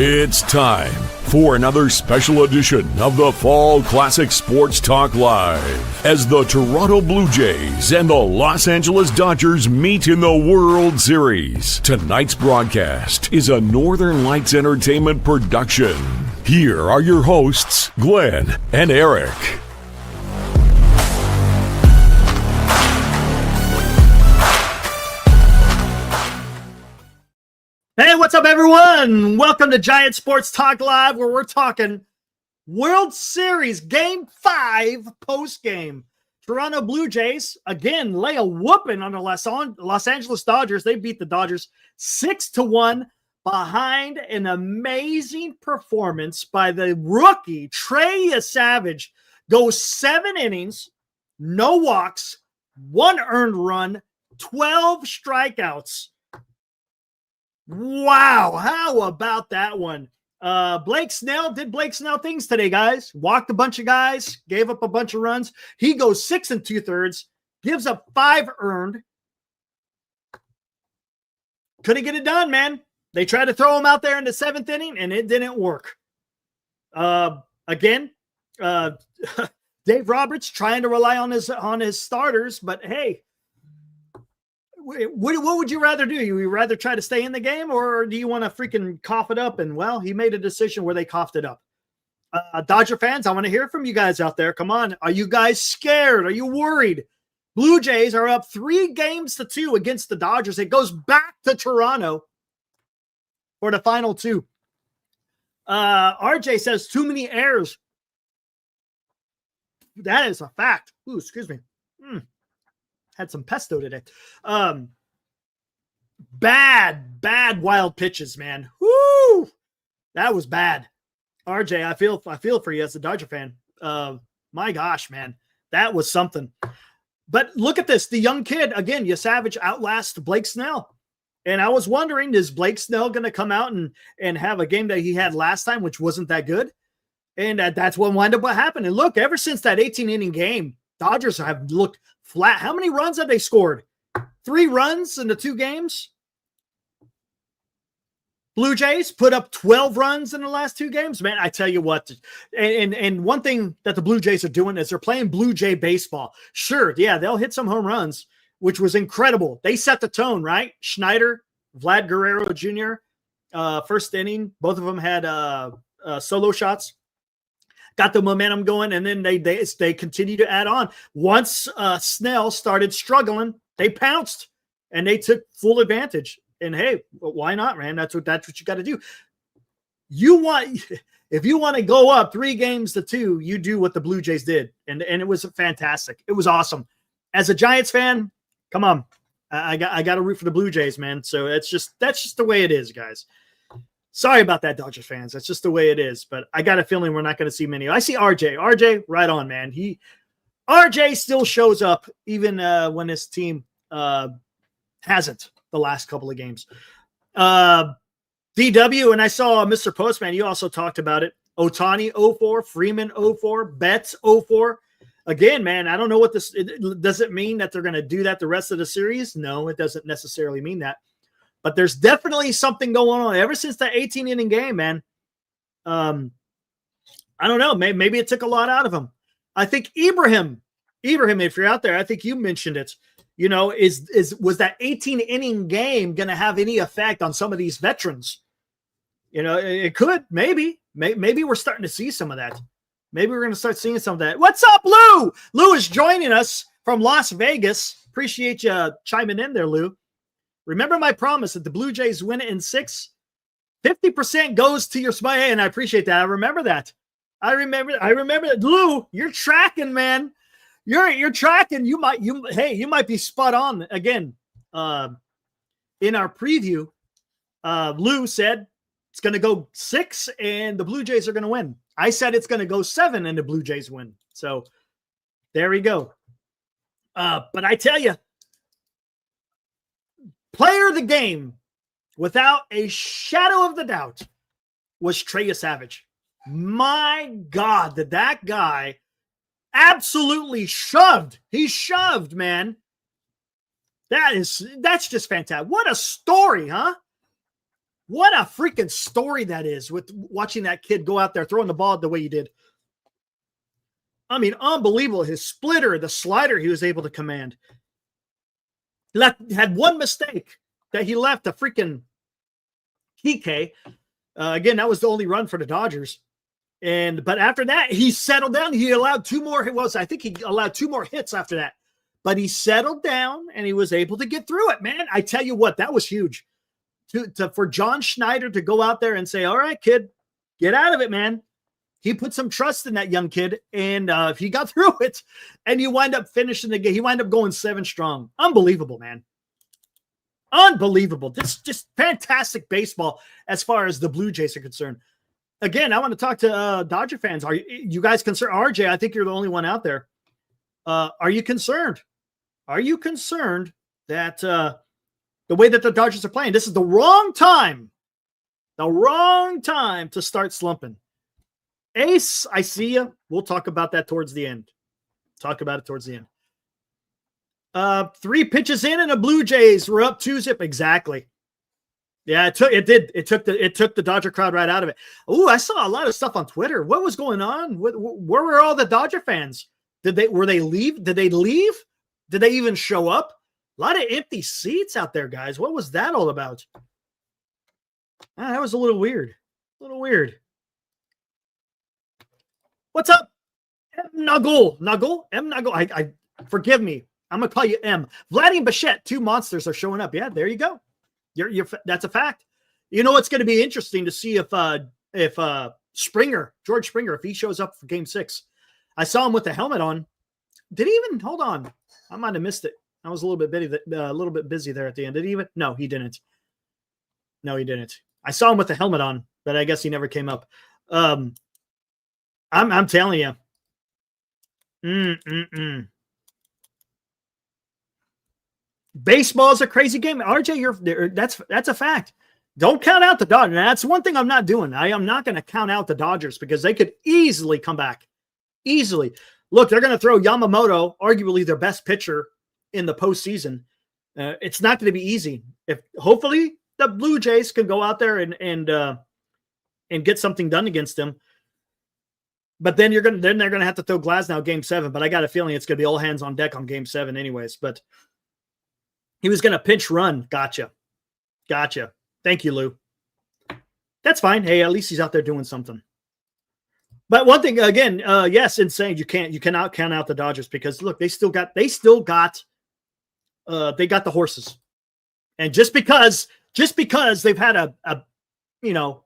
It's time for another special edition of the Fall Classic Sports Talk Live as the Toronto Blue Jays and the Los Angeles Dodgers meet in the World Series. Tonight's broadcast is a Northern Lights Entertainment production. Here are your hosts, Glenn and Eric. Hey, what's up, everyone? Welcome to Giant Sports Talk Live, where we're talking World Series Game 5 postgame. Toronto Blue Jays, again, lay a whooping on the Los Angeles Dodgers. They beat the Dodgers 6-1 behind an amazing performance by the rookie, Trey Yesavage. Goes 7 innings, no walks, 1 earned run, 12 strikeouts. Wow, how about that one? Blake Snell did Blake Snell things today, guys. Walked a bunch of guys, gave up a bunch of runs. He goes 6 2/3, gives up 5 earned. Couldn't get it done, man. They tried to throw him out there in the 7th inning, and it didn't work. Again, Dave Roberts trying to rely on his starters, but hey, what would you rather do? You rather try to stay in the game, or do you want to freaking cough it up? And, well, he made a decision where they coughed it up. Dodger fans, I want to hear from you guys out there. Come on. Are you guys scared? Are you worried? Blue Jays are up 3-2 against the Dodgers. It goes back to Toronto for the final 2. RJ says too many errors. That is a fact. Ooh, excuse me. Had some pesto today. Bad wild pitches, man. Woo! That was bad. RJ, I feel for you as a Dodger fan. My gosh, man. That was something. But look at this. The young kid, again, Yesavage outlasts Blake Snell. And I was wondering, is Blake Snell going to come out and have a game that he had last time, which wasn't that good? And that's what wound up happening. Look, ever since that 18-inning game, Dodgers have looked flat. How many runs have they scored? 3 runs in the 2 games. Blue Jays put up 12 runs in the last 2 games. Man, I tell you what. And one thing that the Blue Jays are doing is they're playing Blue Jay baseball. Sure, yeah, they'll hit some home runs, which was incredible. They set the tone, right? Scheider, Vlad Jr, first inning, both of them had solo shots. Got the momentum going, and then they continue to add on. Once Snell started struggling, they pounced, and they took full advantage. And hey, why not, man? That's what you got to do. If you want to go up 3-2, you do what the Blue Jays did, and it was fantastic. It was awesome. As a Giants fan, come on, I got to root for the Blue Jays, man. So that's just the way it is, guys. Sorry about that, Dodgers fans. That's just the way it is. But I got a feeling we're not going to see many. I see RJ. RJ, right on, man. RJ still shows up even when his team hasn't the last couple of games. DW, and I saw Mr. Postman, you also talked about it. Ohtani 0-4, Freeman 0-4, Betts 0-4. Again, man, I don't know what this – does it mean that they're going to do that the rest of the series? No, it doesn't necessarily mean that. But there's definitely something going on ever since that 18-inning game, man. I don't know. Maybe it took a lot out of him. I think Ibrahim, if you're out there, I think you mentioned it. You know, was that 18-inning game going to have any effect on some of these veterans? You know, it could. Maybe we're starting to see some of that. Maybe we're going to start seeing some of that. What's up, Lou? Lou is joining us from Las Vegas. Appreciate you chiming in there, Lou. Remember my promise that the Blue Jays win it in 6, 50% goes to your smile. And I appreciate that. I remember that. I remember that. Lou, you're tracking, man. You're tracking. You might be spot on again. In our preview, Lou said it's going to go 6 and the Blue Jays are going to win. I said it's going to go 7 and the Blue Jays win. So there we go. But I tell you, player of the game, without a shadow of the doubt, was Trey Yesavage. My God, did that guy absolutely shoved. He shoved, man. That's just fantastic. What a story, huh? What a freaking story that is with watching that kid go out there throwing the ball the way he did. I mean, unbelievable. His splitter, the slider he was able to command. Had one mistake that he left a freaking PK. Again, that was the only run for the Dodgers. But after that, he settled down. He allowed two more. I think he allowed two more hits after that. But he settled down and he was able to get through it, man. I tell you what, that was huge. For John Schneider to go out there and say, all right, kid, get out of it, man. He put some trust in that young kid, and he got through it, and you wind up finishing the game. He wind up going 7 strong. Unbelievable, man. Unbelievable. This just fantastic baseball as far as the Blue Jays are concerned. Again, I want to talk to Dodger fans. Are you guys concerned? RJ, I think you're the only one out there. Are you concerned? Are you concerned that the way that the Dodgers are playing, this is the wrong time to start slumping? Ace, I see you. We'll talk about that towards the end. 3 pitches in and the Blue Jays were up 2-0. Exactly. Yeah, it took the Dodger crowd right out of it. Oh, I saw a lot of stuff on Twitter. What was going on? Where were all the Dodger fans? Did they leave? Did they leave? Did they even show up? A lot of empty seats out there, guys. What was that all about? That was a little weird. What's up? M. Nuggle. I forgive me. I'm gonna call you M. Vladdy and Bichette, 2 monsters are showing up. Yeah, there you go. That's a fact. You know, it's going to be interesting to see if George Springer, if he shows up for Game 6. I saw him with the helmet on. Did he even? Hold on, I might have missed it. I was a little bit busy there at the end. Did he even? No, he didn't. I saw him with the helmet on, but I guess he never came up. I'm telling you. Baseball is a crazy game. RJ, that's a fact. Don't count out the Dodgers. That's one thing I'm not doing. I am not going to count out the Dodgers because they could easily come back. Easily. Look, they're going to throw Yamamoto, arguably their best pitcher in the postseason. It's not going to be easy. Hopefully the Blue Jays can go out there and get something done against them. But then they're going to have to throw Glasnow Game 7. But I got a feeling it's going to be all hands on deck on Game 7 anyways. But he was going to pinch run. Gotcha. Thank you, Lou. That's fine. Hey, at least he's out there doing something. But one thing again, yes, insane. You cannot count out the Dodgers because look, they got the horses. And just because they've had a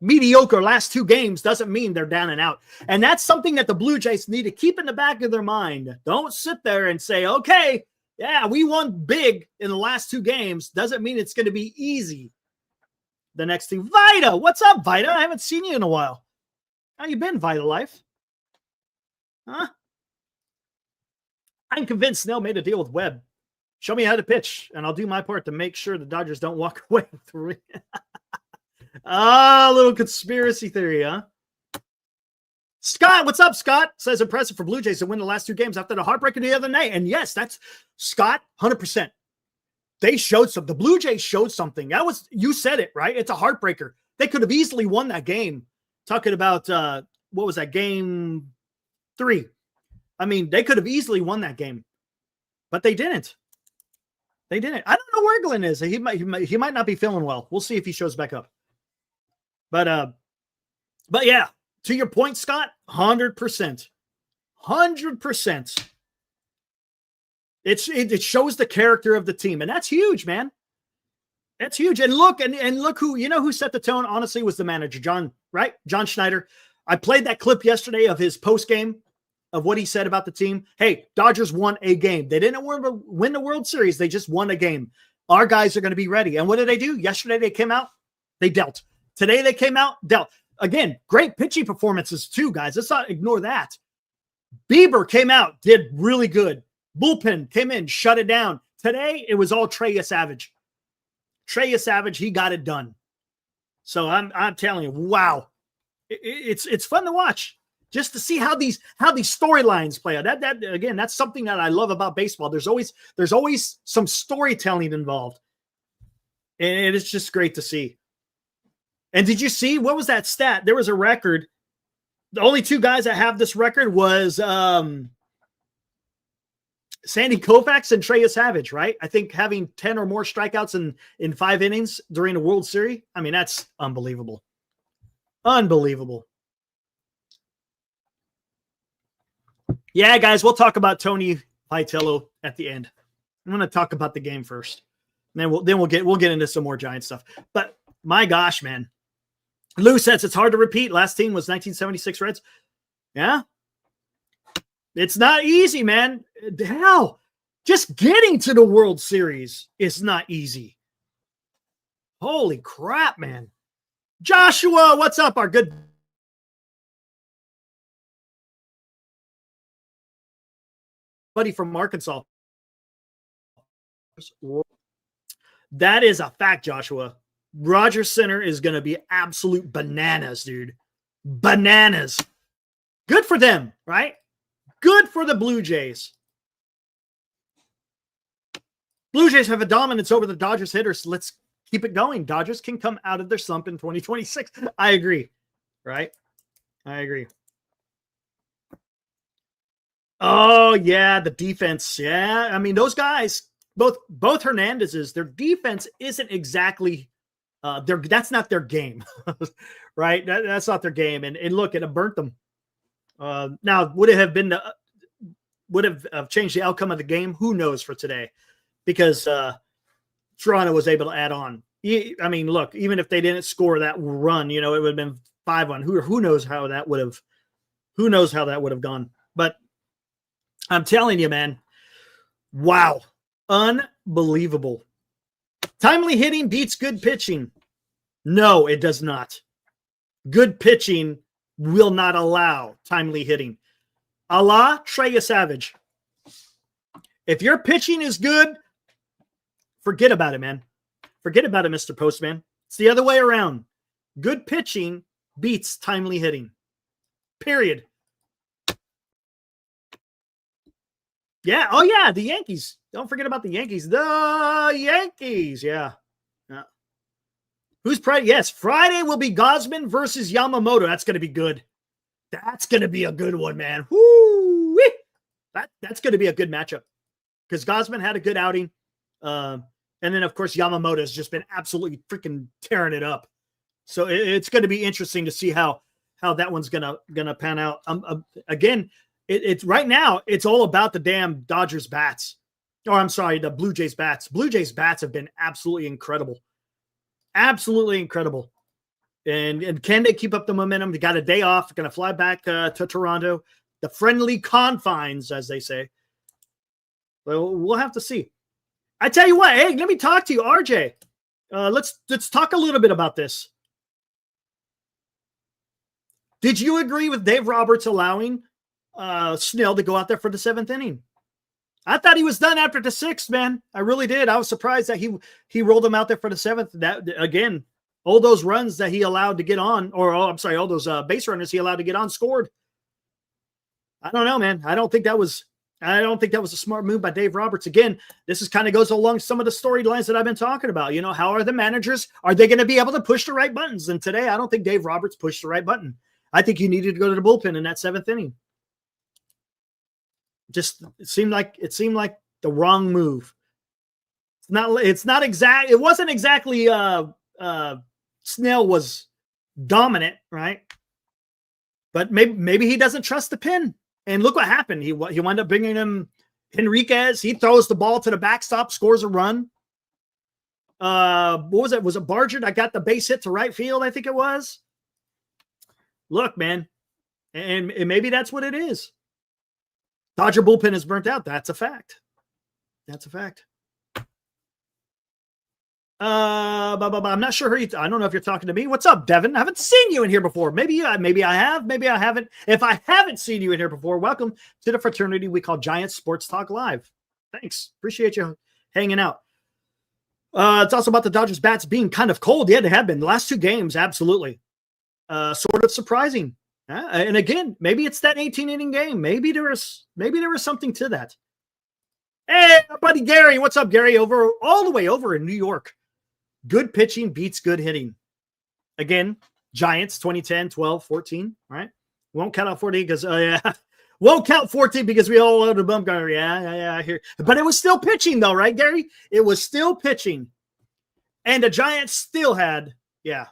mediocre last 2 games doesn't mean they're down and out. And that's something that the Blue Jays need to keep in the back of their mind. Don't sit there and say, okay, yeah, we won big in the last 2 games. Doesn't mean it's going to be easy. The next thing, Vida. What's up, Vida? I haven't seen you in a while. How you been, Vida Life? Huh? I'm convinced Snell made a deal with Webb. Show me how to pitch, and I'll do my part to make sure the Dodgers don't walk away with 3. A little conspiracy theory, huh? Scott, what's up, Scott? Says impressive for Blue Jays to win the last 2 games after the heartbreaker the other night. And yes, that's Scott, 100%. They showed something. The Blue Jays showed something. You said it, right? It's a heartbreaker. They could have easily won that game. Talking about, what was that, Game 3? I mean, they could have easily won that game. But they didn't. I don't know where Glenn is. He might not be feeling well. We'll see if he shows back up. But yeah, to your point, Scott, 100%. 100%. It shows the character of the team, and that's huge, man. That's huge. And look who set the tone, honestly, was the manager, John Schneider. I played that clip yesterday of his post-game of what he said about the team. Hey, Dodgers won a game. They didn't win the World Series. They just won a game. Our guys are going to be ready. And what did they do? Yesterday they came out, they dealt. Today they came out, dealt. Again, great pitching performances too, guys. Let's not ignore that. Bieber came out, did really good. Bullpen came in, shut it down. Today, it was all Trey Yesavage. Trey Yesavage, he got it done. So I'm telling you, wow. It's fun to watch just to see how these storylines play out. That again, that's something that I love about baseball. There's always some storytelling involved. And it's just great to see. And did you see, what was that stat? There was a record. The only two guys that have this record was Sandy Koufax and Trey Yesavage, right? I think having 10 or more strikeouts in 5 innings during a World Series. I mean, that's unbelievable. Unbelievable. Yeah, guys, we'll talk about Tony Vitello at the end. I'm going to talk about the game first. And then we'll get into some more Giant stuff. But my gosh, man. Lou says it's hard to repeat. Last team was 1976 Reds. Yeah. It's not easy, man. Hell, just getting to the World Series is not easy. Holy crap, man. Joshua, what's up? Our good buddy from Arkansas. That is a fact, Joshua. Rogers Center is going to be absolute bananas, dude. Bananas. Good for them, right? Good for the Blue Jays. Blue Jays have a dominance over the Dodgers hitters. Let's keep it going. Dodgers can come out of their slump in 2026. I agree, right? I agree. Oh, yeah, the defense. Yeah, I mean, those guys, both Hernandez's, their defense isn't exactly that's not their game, right? That's not their game. And look, it burnt them. Now, would it have been would have changed the outcome of the game? Who knows for today? Because Toronto was able to add on. I mean, look, even if they didn't score that run, it would have been 5-1. Who knows how that would have? Who knows how that would have gone? But I'm telling you, man, wow, unbelievable. Timely hitting beats good pitching. No, it does not. Good pitching will not allow timely hitting. A la Trey Yesavage. If your pitching is good, forget about it, man. Forget about it, Mr. Postman. It's the other way around. Good pitching beats timely hitting. Period. Yeah. Oh, yeah. The Yankees. Don't forget about the Yankees. The Yankees. Yeah. Who's Friday? Yes. Friday will be Gosman versus Yamamoto. That's going to be good. That's going to be a good one, man. Woo! That's going to be a good matchup because Gosman had a good outing. And then, of course, Yamamoto has just been absolutely freaking tearing it up. So it's going to be interesting to see how that one's going to pan out. Again, it's right now, it's all about the damn Dodgers bats. Oh, I'm sorry, the Blue Jays bats. Blue Jays bats have been absolutely incredible. Absolutely incredible. And can they keep up the momentum? They got a day off. Going to fly back to Toronto. The friendly confines, as they say. Well, we'll have to see. I tell you what, hey, let me talk to you, RJ. Let's talk a little bit about this. Did you agree with Dave Roberts allowing Snell to go out there for the 7th inning? I thought he was done after the 6th, man. I really did. I was surprised that he rolled him out there for the 7th. That again, all those runs that he allowed to get on, all those base runners he allowed to get on scored. I don't know, man. I don't think that was a smart move by Dave Roberts. Again, this is kind of goes along some of the storylines that I've been talking about. How are the managers? Are they going to be able to push the right buttons? And today, I don't think Dave Roberts pushed the right button. I think you needed to go to the bullpen in that 7th inning. It seemed like the wrong move. It wasn't exactly Snell was dominant, right? But maybe he doesn't trust the pin. And look what happened. He wound up bringing him Henriquez. He throws the ball to the backstop, scores a run. What was it? Was it Barger that got the base hit to right field? I think it was. Look, man, and maybe that's what it is. Dodger bullpen is burnt out. That's a fact. That's a fact. I'm not sure who I don't know if you're talking to me. What's up, Devin? I haven't seen you in here before. Maybe I have. Maybe I haven't. If I haven't seen you in here before, welcome to the fraternity we call Giant Sports Talk Live. Thanks. Appreciate you hanging out. It's also about the Dodgers bats being kind of cold. Yeah, they have been. The last 2 games, absolutely. Sort of surprising. And again, maybe it's that 18-inning game. Maybe there was something to that. Hey, buddy Gary, what's up, Gary? All the way over in New York. Good pitching beats good hitting. Again, Giants 2010, 12, 14, right? Won't count out 14 because, won't count 14 because we all loaded Bumgarner. Yeah, I hear. But it was still pitching, though, right, Gary? It was still pitching. And the Giants still had,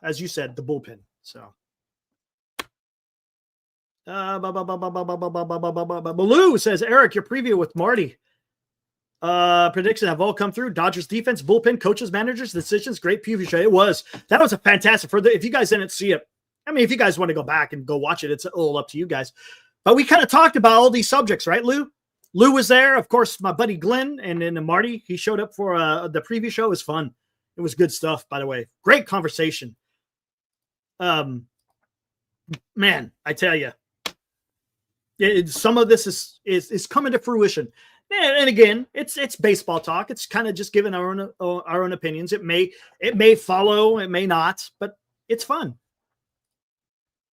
as you said, the bullpen. So. Baloo says, Eric, your preview with Marty. Prediction have all come through. Dodgers defense, bullpen, coaches, managers, decisions, great preview show. It was. That was a fantastic. If you guys didn't see it, I mean, if you guys want to go back and go watch it, it's all up to you guys. But we kind of talked about all these subjects, right, Lou? Lou was there. Of course, my buddy Glenn and then Marty, he showed up for the preview show. It was fun. It was good stuff, by the way. Great conversation. Man, I tell you, some of this is coming to fruition. And again, it's baseball talk. It's kind of just giving our own opinions. It may follow, it may not, but it's fun.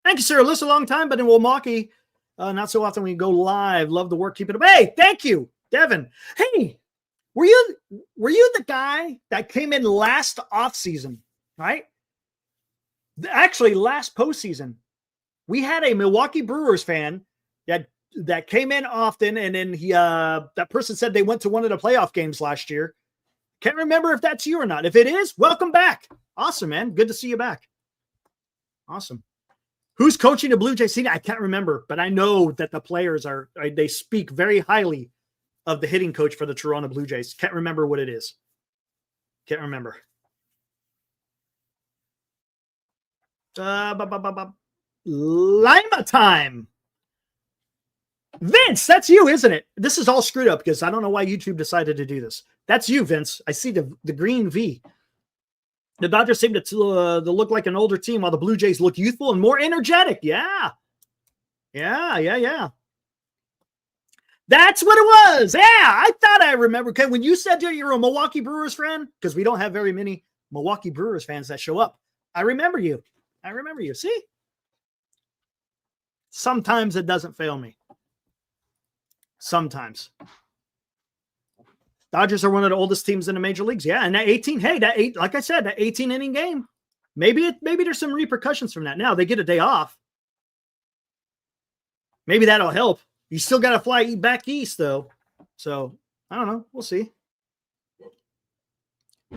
Thank you, sir. Listen a long time, but in Milwaukee, not so often we go live. Love the work. Keep it up. Hey, thank you, Devin. Hey, were you the guy that came in last offseason, right? Actually, last postseason, we had a Milwaukee Brewers fan that came in often, and then that person said they went to one of the playoff games last year. Can't remember if that's you or not. If it is, welcome back. Awesome, man. Good to see you back. Awesome. Who's coaching the Blue Jays? I can't remember, but I know that the players they speak very highly of the hitting coach for the Toronto Blue Jays. Can't remember what it is. Can't remember. Lima time. Vince, that's you, isn't it? This is all screwed up because I don't know why YouTube decided to do this. That's you, Vince. I see the green V. The Dodgers seem to look like an older team while the Blue Jays look youthful and more energetic. Yeah. That's what it was. Yeah, I thought I remember. Okay, when you said you're a Milwaukee Brewers fan, because we don't have very many Milwaukee Brewers fans that show up. I remember you. See? Sometimes it doesn't fail me. Sometimes. Dodgers are one of the oldest teams in the major leagues. Yeah, and that 18, like I said, that 18-inning game, maybe there's some repercussions from that. Now they get a day off. Maybe that'll help. You still got to fly back east, though. So, I don't know. We'll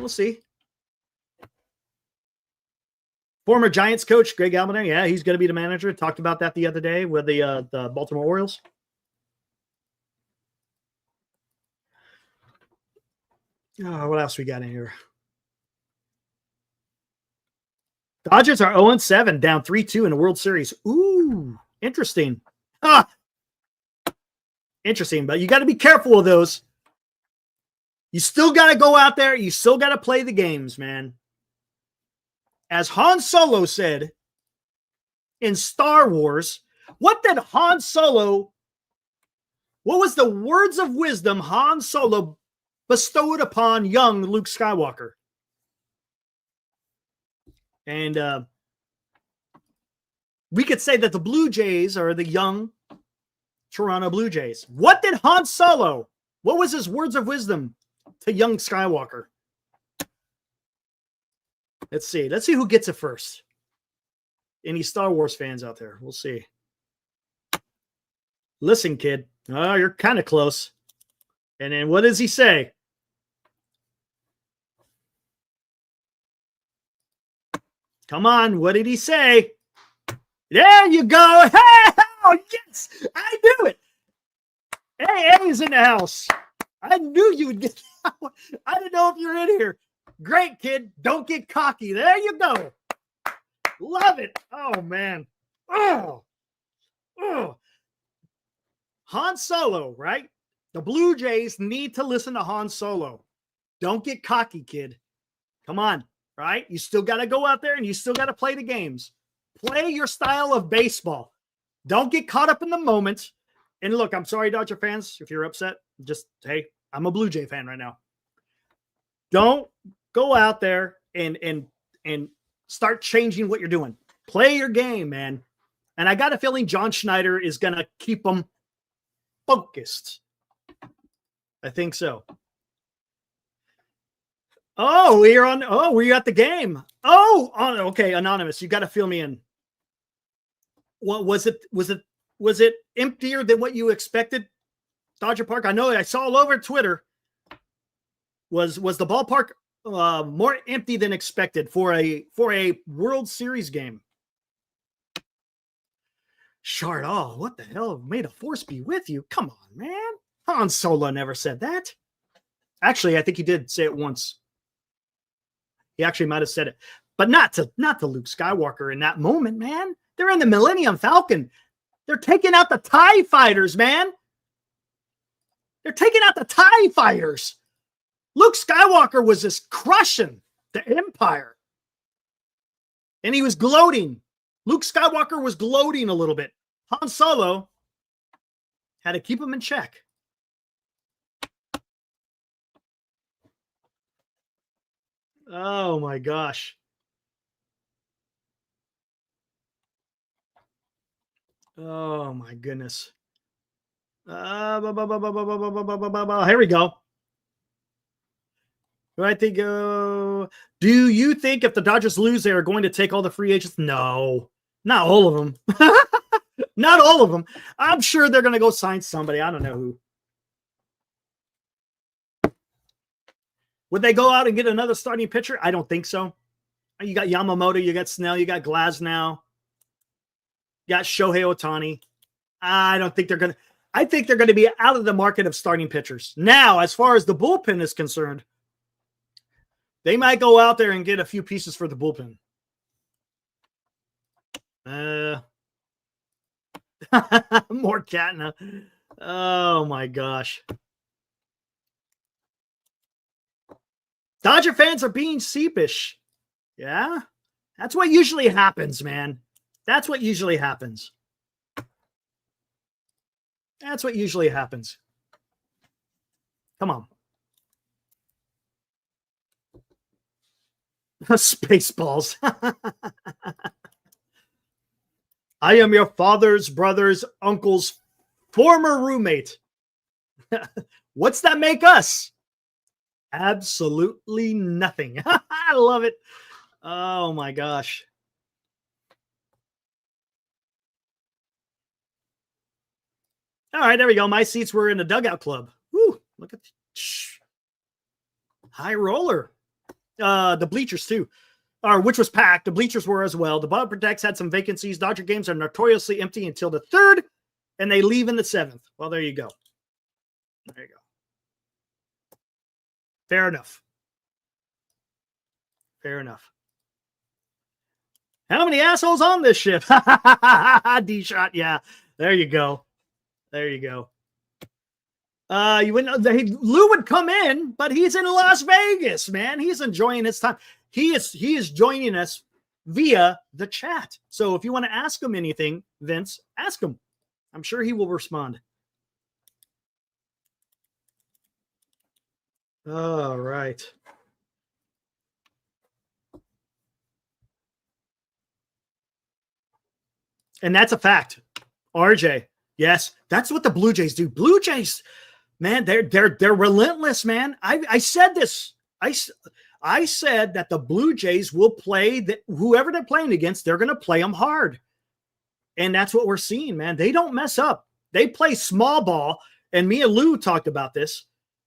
see. Former Giants coach Greg Almaden, yeah, he's going to be the manager. Talked about that the other day with the Baltimore Orioles. Oh, what else we got in here? Dodgers are 0-7, down 3-2 in the World Series. Ooh, interesting. Interesting, but you got to be careful of those. You still got to go out there. You still got to play the games, man. As Han Solo said in Star Wars, what was the words of wisdom Han Solo bestowed upon young Luke Skywalker? And we could say that the Blue Jays are the young Toronto Blue Jays. What was his words of wisdom to young Skywalker? Let's see who gets it first. Any Star Wars fans out there? We'll see. Listen, kid. Oh, you're kind of close. And then what does he say? Come on, what did he say? There you go. Hey, oh, yes, I knew it. Hey, A's in the house. I knew you would get that one. I didn't know if you're in here. Great, kid. Don't get cocky. There you go. Love it. Oh, man. Oh. Han Solo, right? The Blue Jays need to listen to Han Solo. Don't get cocky, kid. Come on, right? You still got to go out there and you still got to play the games. Play your style of baseball. Don't get caught up in the moment. And look, I'm sorry, Dodger fans, if you're upset. Just, hey, I'm a Blue Jay fan right now. Don't go out there and start changing what you're doing. Play your game, man. And I got a feeling John Schneider is going to keep them focused. I think so. Oh, we're at the game. Oh, okay, anonymous. You got to fill me in. What was it? Was it emptier than what you expected? Dodger Park. I know I saw all over Twitter. Was the ballpark more empty than expected for a World Series game? Chardall, what the hell? May the force be with you. Come on, man. Han Solo never said that. Actually, I think he did say it once. He actually might have said it, but not to Luke Skywalker in that moment, man. They're in the Millennium Falcon. They're taking out the TIE fighters, man. They're taking out the TIE fighters. Luke Skywalker was just crushing the Empire. And he was gloating. Luke Skywalker was gloating a little bit. Han Solo had to keep him in check. Oh my gosh. Oh my goodness. Here we go. I think, do you think if the Dodgers lose, they are going to take all the free agents? No, not all of them. Not all of them. I'm sure they're going to go sign somebody. I don't know who. Would they go out and get another starting pitcher? I don't think so. You got Yamamoto, you got Snell, you got Glasnow, you got Shohei Ohtani. I don't think they're going to. I think they're going to be out of the market of starting pitchers. Now, as far as the bullpen is concerned, they might go out there and get a few pieces for the bullpen. More Katna. Oh, my gosh. Dodger fans are being sheepish. Yeah? That's what usually happens, man. That's what usually happens. That's what usually happens. Come on. Spaceballs. I am your father's brother's uncle's former roommate. What's that make us? Absolutely nothing. I love it. Oh my gosh. All right, there we go. My seats were in the dugout club. Woo, look at high roller. The bleachers too, which was packed. The bleachers were as well. The bottom decks had some vacancies. Dodger games are notoriously empty until the 3rd, and they leave in the 7th. Well, there you go. There you go. Fair enough. Fair enough. How many assholes on this ship? D-shot, yeah. There you go. There you go. You wouldn't. Lou would come in, but he's in Las Vegas, man. He's enjoying his time. He is joining us via the chat. So if you want to ask him anything, Vince, ask him. I'm sure he will respond. All right. And that's a fact. RJ. Yes, that's what the Blue Jays do. Blue Jays, man, they're relentless, man. I said this. I said that the Blue Jays will play whoever they're playing against, they're going to play them hard. And that's what we're seeing, man. They don't mess up. They play small ball. And me and Lou talked about this.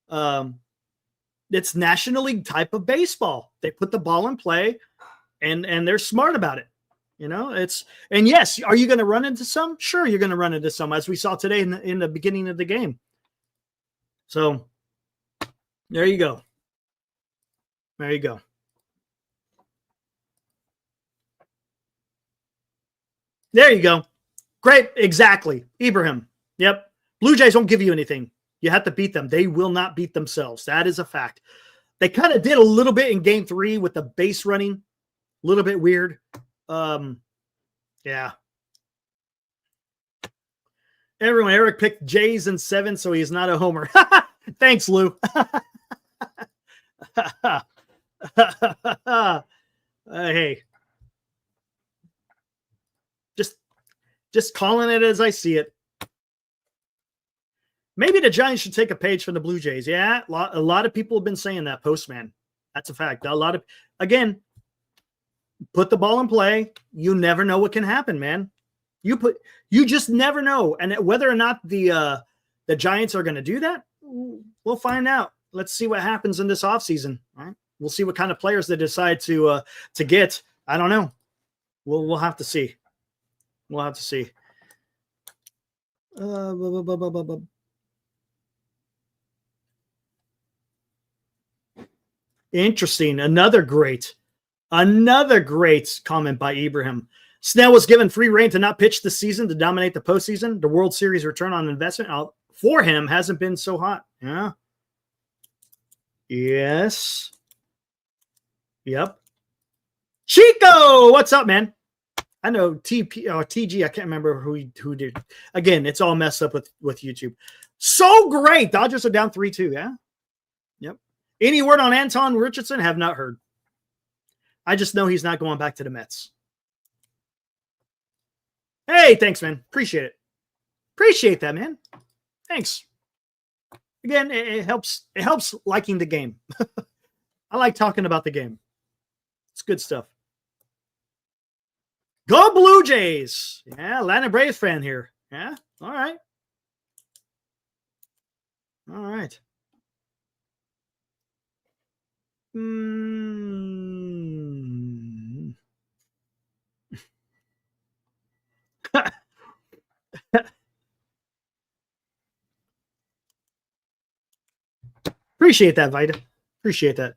It's National League type of baseball. They put the ball in play and they're smart about it. You know, and yes, are you going to run into some? Sure, you're going to run into some, as we saw today in the beginning of the game. So there you go. There you go. There you go. Great. Exactly. Ibrahim. Yep. Blue Jays won't give you anything. You have to beat them. They will not beat themselves. That is a fact. They kind of did a little bit in game 3 with the base running. A little bit weird. Yeah. Eric picked Jays in 7, so he's not a homer. Thanks, Lou. Hey. Just calling it as I see it. Maybe the Giants should take a page from the Blue Jays. Yeah, a lot of people have been saying that, Postman. That's a fact. A lot of, again, put the ball in play. You never know what can happen, man. You just never know. And whether or not the Giants are going to do that, we'll find out. Let's see what happens in this offseason. All right. We'll see what kind of players they decide to get. I don't know. We'll have to see. We'll have to see. Interesting. Another great comment by Ibrahim. Snell was given free rein to not pitch this season to dominate the postseason. The World Series return on investment for him hasn't been so hot. Yeah. Yes. Yep. Chico, what's up, man? I know TG. I can't remember who did. Again, it's all messed up with YouTube. So great. Dodgers are down 3-2. Yeah. Yep. Any word on Anton Richardson? Have not heard. I just know he's not going back to the Mets. Hey, thanks, man. Appreciate it. Appreciate that, man. Thanks. Again, it helps. It helps liking the game. I like talking about the game. It's good stuff. Go Blue Jays. Yeah, Atlanta Braves fan here. Yeah, all right. All right. Appreciate that, Vita. Appreciate that.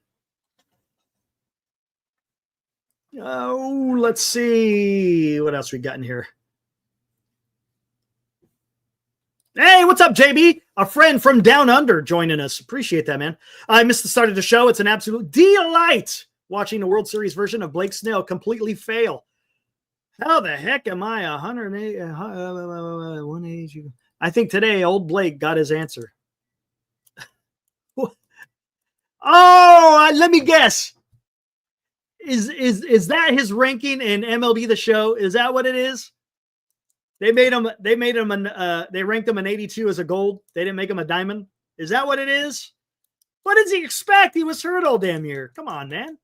Oh, let's see what else we got in here. Hey, what's up, JB? A friend from down under joining us. Appreciate that, man. I missed the start of the show. It's an absolute delight watching the World Series version of Blake Snell completely fail. How the heck am I 108? 180? I think today old Blake got his answer. Oh, let me guess. Is that his ranking in MLB The Show? Is that what it is? They ranked him an 82 as a gold. They didn't make him a diamond. Is that what it is? What does he expect? He was hurt all damn year. Come on, man.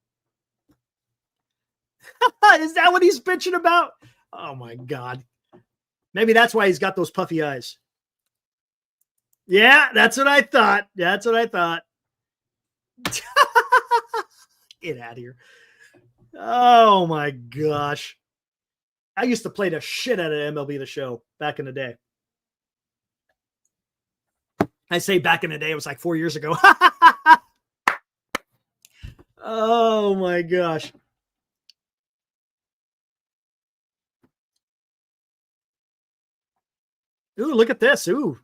Is that what he's bitching about? Oh my God. Maybe that's why he's got those puffy eyes. Yeah, that's what I thought. That's what I thought. Get out of here. Oh my gosh. I used to play the shit out of MLB The Show back in the day. I say back in the day, it was like 4 years ago. Oh my gosh. Ooh, look at this. Ooh.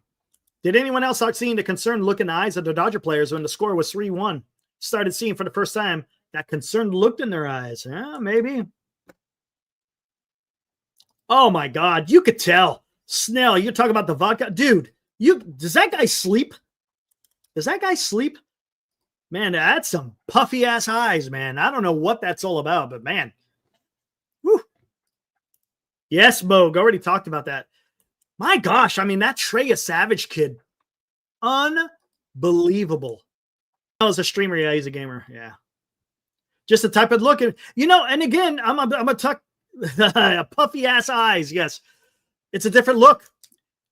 Did anyone else start seeing the concerned look in the eyes of the Dodger players when the score was 3-1? Started seeing for the first time that concerned look in their eyes. Yeah, maybe. Oh my God. You could tell. Snell, you're talking about the vodka. Dude, does that guy sleep? Does that guy sleep? Man, that's some puffy ass eyes, man. I don't know what that's all about, but man. Whew. Yes, Moog. Already talked about that. My gosh. I mean, that Trey Yesavage kid. Unbelievable. Oh, as a streamer, yeah, he's a gamer. Yeah. Just the type of look. And again, I'm a tuck puffy ass eyes. Yes. It's a different look.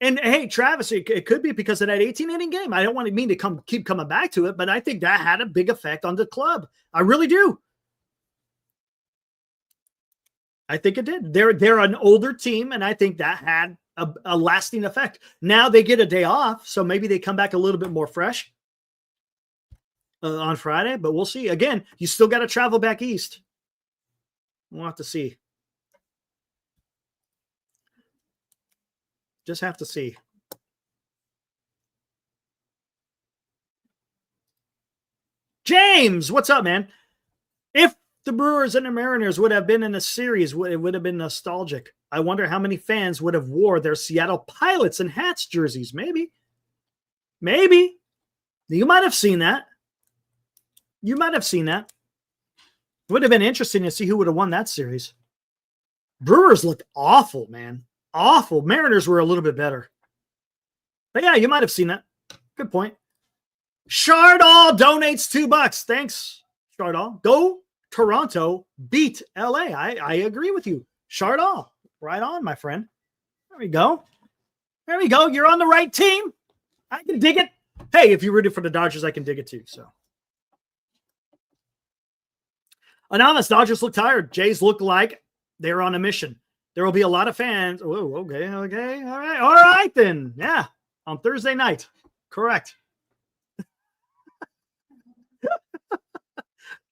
And hey, Travis, it could be because of that 18-inning game. I don't want to mean to keep coming back to it, but I think that had a big effect on the club. I really do. I think it did. They're an older team, and I think that had a lasting effect. Now they get a day off, so maybe they come back a little bit more fresh on Friday, but we'll see. Again, you still got to travel back east. We'll have to see. Just have to see. James, what's up, man? If the Brewers and the Mariners would have been in a series, it would have been nostalgic. I wonder how many fans would have wore their Seattle Pilots and hats jerseys. Maybe. You might have seen that. It would have been interesting to see who would have won that series. Brewers looked awful, man. Awful. Mariners were a little bit better. But yeah, you might have seen that. Good point. Shardall donates $2. Thanks, Shardall. Go Toronto beat LA. I agree with you. Chardon, right on, my friend. There we go. There we go. You're on the right team. I can dig it. Hey, if you rooted for the Dodgers, I can dig it too. So, Anonymous, Dodgers look tired. Jays look like they're on a mission. There will be a lot of fans. Oh, okay. All right then. Yeah, on Thursday night. Correct.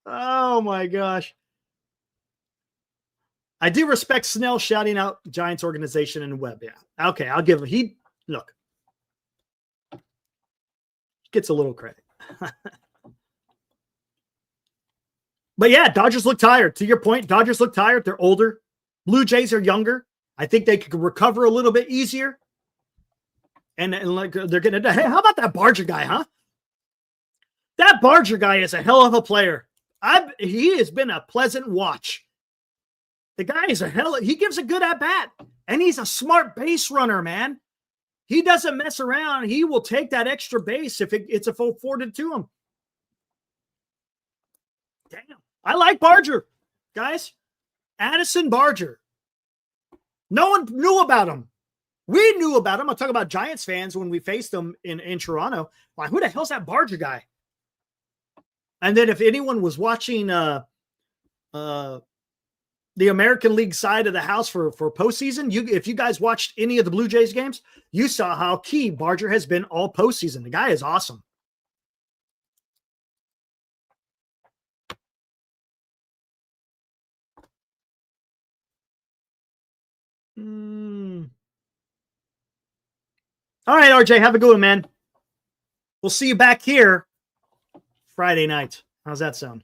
Oh my gosh. I do respect Snell shouting out Giants organization and Webb. Yeah. Okay, I'll give him. Look. Gets a little credit. But yeah, Dodgers look tired. To your point, Dodgers look tired. They're older. Blue Jays are younger. I think they could recover a little bit easier. And like they're getting hey, how about that Barger guy, huh? That Barger guy is a hell of a player. He has been a pleasant watch. The guy is he gives a good at bat. And he's a smart base runner, man. He doesn't mess around. He will take that extra base if it's afforded to him. Damn. I like Barger, guys. Addison Barger. No one knew about him. We knew about him. I'll talk about Giants fans when we faced them in Toronto. Like, who the hell's that Barger guy? And then if anyone was watching the American League side of the house for postseason, if you guys watched any of the Blue Jays games, you saw how key Barger has been all postseason. The guy is awesome. All right, RJ, have a good one, man. We'll see you back here Friday night. How's that sound?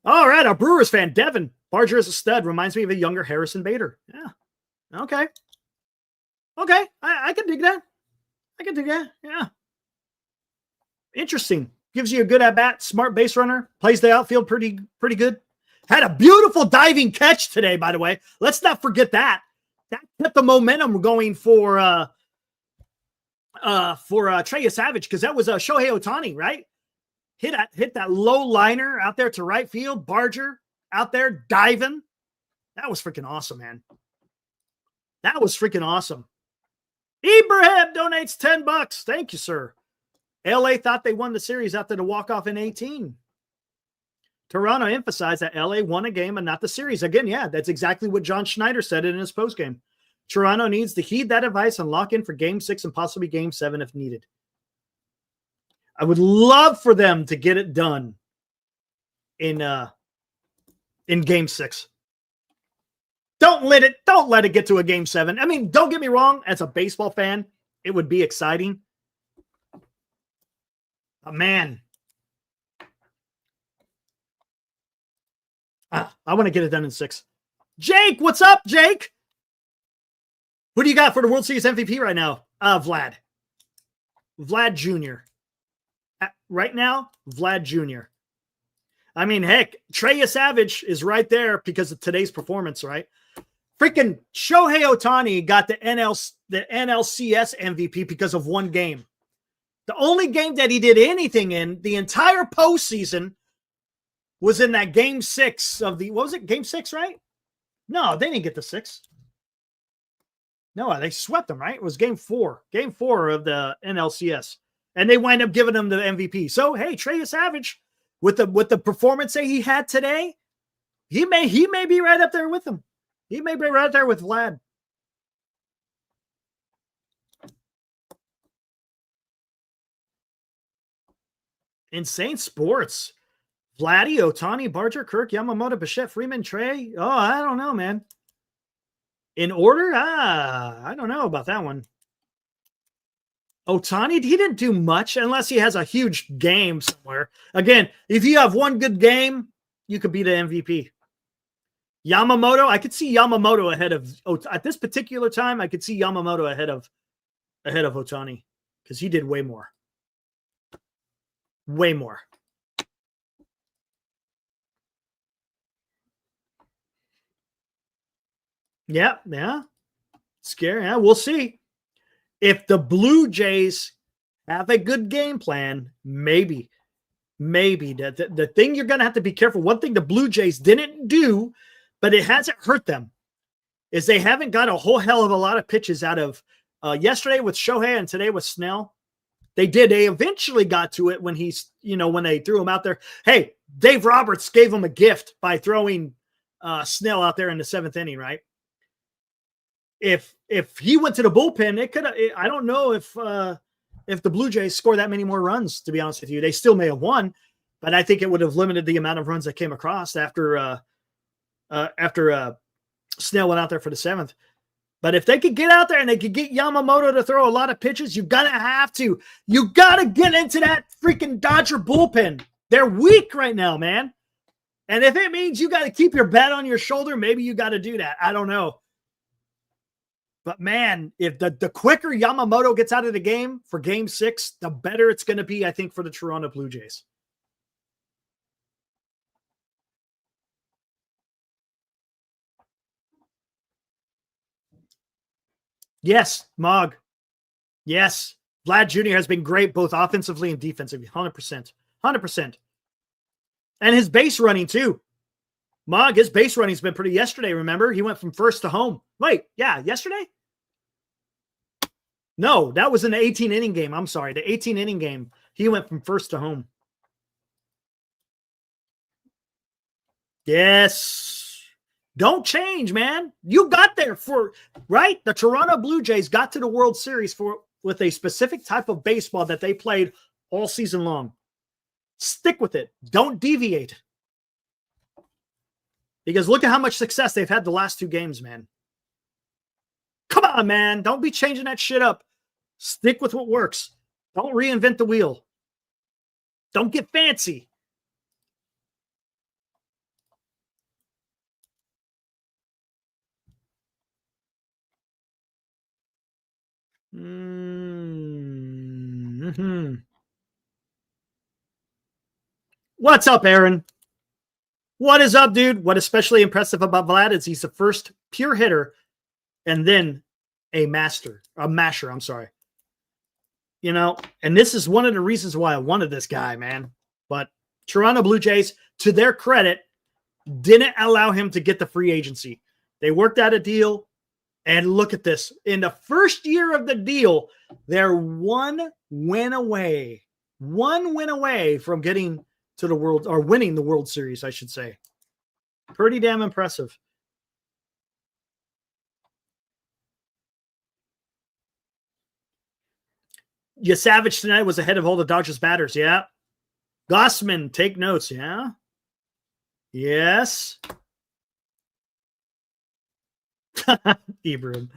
All right, our Brewers fan, Devin. Barger is a stud. Reminds me of a younger Harrison Bader. Yeah. Okay. I can dig that. Yeah. Interesting. Gives you a good at-bat, smart base runner. Plays the outfield pretty good. Had a beautiful diving catch today, by the way. Let's not forget that. That kept the momentum going for Trey Yesavage, because that was Shohei Ohtani, right? Hit that low liner out there to right field. Barger out there diving. That was freaking awesome, man. That was freaking awesome. Ibrahim donates $10. Thank you, sir. LA thought they won the series after the walk-off in 18. Toronto emphasized that LA won a game and not the series. Again, yeah, that's exactly what John Schneider said in his postgame. Toronto needs to heed that advice and lock in for Game 6 and possibly Game 7 if needed. I would love for them to get it done in Game 6. Don't let it get to a Game 7. I mean, don't get me wrong. As a baseball fan, it would be exciting. But man, I want to get it done in 6. Jake, what's up, Jake? Who do you got for the World Series MVP right now? Vlad Jr. Right now, Vlad Jr. I mean, heck, Trey Yesavage is right there because of today's performance, right? Freaking Shohei Ohtani got the NLCS MVP because of one game. The only game that he did anything in the entire postseason was in that Game 6 of the, what was it? Game 6, right? No, they didn't get the 6. No, they swept them, right? It was Game 4. Game 4 of the NLCS. And they wind up giving him the MVP. So, hey, Trey Yesavage, with the performance that he had today, he may be right up there with him. He may be right there with Vlad. Insane sports. Vladdy, Ohtani, Barger, Kirk, Yamamoto, Bichette, Freeman, Trey. Oh, I don't know, man. In order? I don't know about that one. Ohtani, he didn't do much unless he has a huge game somewhere. Again, if you have one good game, you could be the MVP. Yamamoto, I could see Yamamoto ahead of, at this particular time, I could see Yamamoto ahead of Ohtani because he did way more. Way more. Yeah. Scary. Yeah, we'll see. If the Blue Jays have a good game plan, maybe. Maybe. The thing you're going to have to be careful, one thing the Blue Jays didn't do, but it hasn't hurt them, is they haven't got a whole hell of a lot of pitches out of yesterday with Shohei and today with Snell. They did. They eventually got to it when when they threw him out there. Hey, Dave Roberts gave him a gift by throwing Snell out there in the 7th inning, right? If he went to the bullpen, it could. I don't know if the Blue Jays score that many more runs. To be honest with you, they still may have won, but I think it would have limited the amount of runs that came across after Snell went out there for the 7th. But if they could get out there and they could get Yamamoto to throw a lot of pitches, you got to get into that freaking Dodger bullpen. They're weak right now, man. And if it means you got to keep your bat on your shoulder, maybe you got to do that. I don't know. But man, if the quicker Yamamoto gets out of the game for game 6, the better it's going to be, I think, for the Toronto Blue Jays. Yes, Mog. Yes. Vlad Jr. has been great both offensively and defensively. 100%. 100%. And his base running, too. Mog, his base running's been pretty yesterday, remember? He went from first to home. Wait, yeah, yesterday? No, that was in the 18-inning game. I'm sorry, the 18-inning game. He went from first to home. Yes. Don't change, man. You got there right? The Toronto Blue Jays got to the World Series with a specific type of baseball that they played all season long. Stick with it. Don't deviate. Because look at how much success they've had the last 2 games, man. Come on, man. Don't be changing that shit up. Stick with what works. Don't reinvent the wheel. Don't get fancy. Mm-hmm. What's up, Aaron? What is up, dude? What especially impressive about Vlad is he's the first pure hitter and then a masher, I'm sorry. And this is one of the reasons why I wanted this guy, man. But Toronto Blue Jays, to their credit, didn't allow him to get the free agency. They worked out a deal. And look at this. In the first year of the deal, they're one win away from getting to the World, or winning the World Series, I should say. Pretty damn impressive. Yesavage tonight was ahead of all the Dodgers batters, yeah. Gossman, take notes, yeah. Yes. Ibram.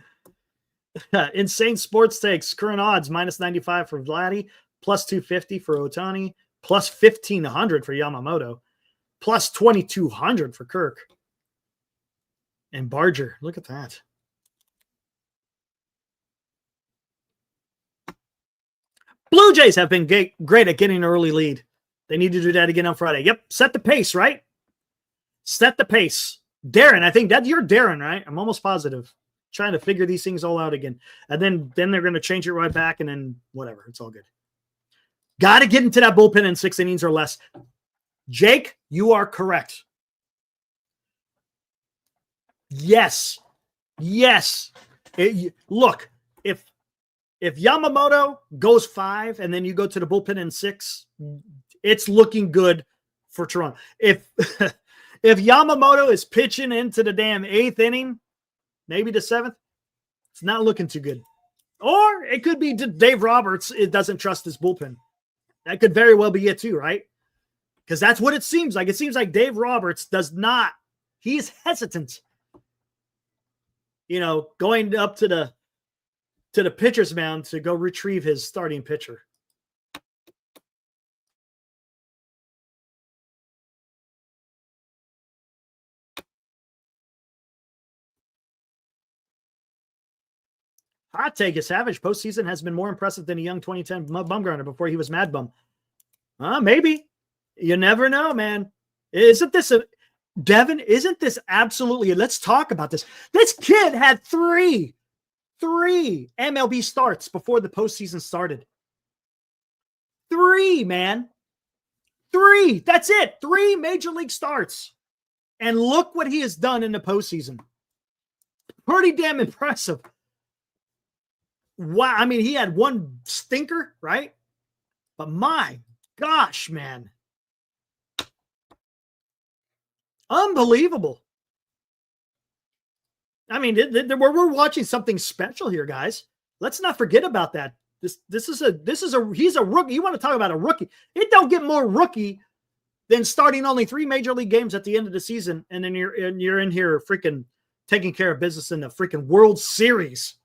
Insane sports takes. Current odds -95 for Vladdy, +250 for Ohtani, +1500 for Yamamoto, +2200 for Kirk. And Barger. Look at that. Blue Jays have been great at getting an early lead. They need to do that again on Friday. Yep. Set the pace, right? Set the pace. Darren, I think you're Darren, right? I'm almost positive. Trying to figure these things all out again. And then they're going to change it right back, and then whatever. It's all good. Got to get into that bullpen in 6 innings or less. Jake, you are correct. Yes. Look, if Yamamoto goes 5 and then you go to the bullpen in 6, it's looking good for Toronto. If Yamamoto is pitching into the damn 8th inning, maybe the 7th, it's not looking too good. Or it could be Dave Roberts. It doesn't trust his bullpen. That could very well be it too, right? Because that's what it seems like. It seems like Dave Roberts does not. He's hesitant. Going up to the pitcher's mound to go retrieve his starting pitcher. Hot take is Savage postseason has been more impressive than a young 2010 Bumgarner before he was Mad Bum. Maybe. You never know, man. Isn't this Devin, isn't this absolutely, let's talk about this. This kid had three MLB starts before the postseason started. 3, man. 3. That's it. 3 major league starts. And look what he has done in the postseason. Pretty damn impressive. Wow. I mean, he had one stinker, right? But my gosh, man. Unbelievable. I mean, we're watching something special here, guys. Let's not forget about that. He's a rookie. You want to talk about a rookie? It don't get more rookie than starting only 3 major league games at the end of the season, and then you're in here freaking taking care of business in the freaking World Series.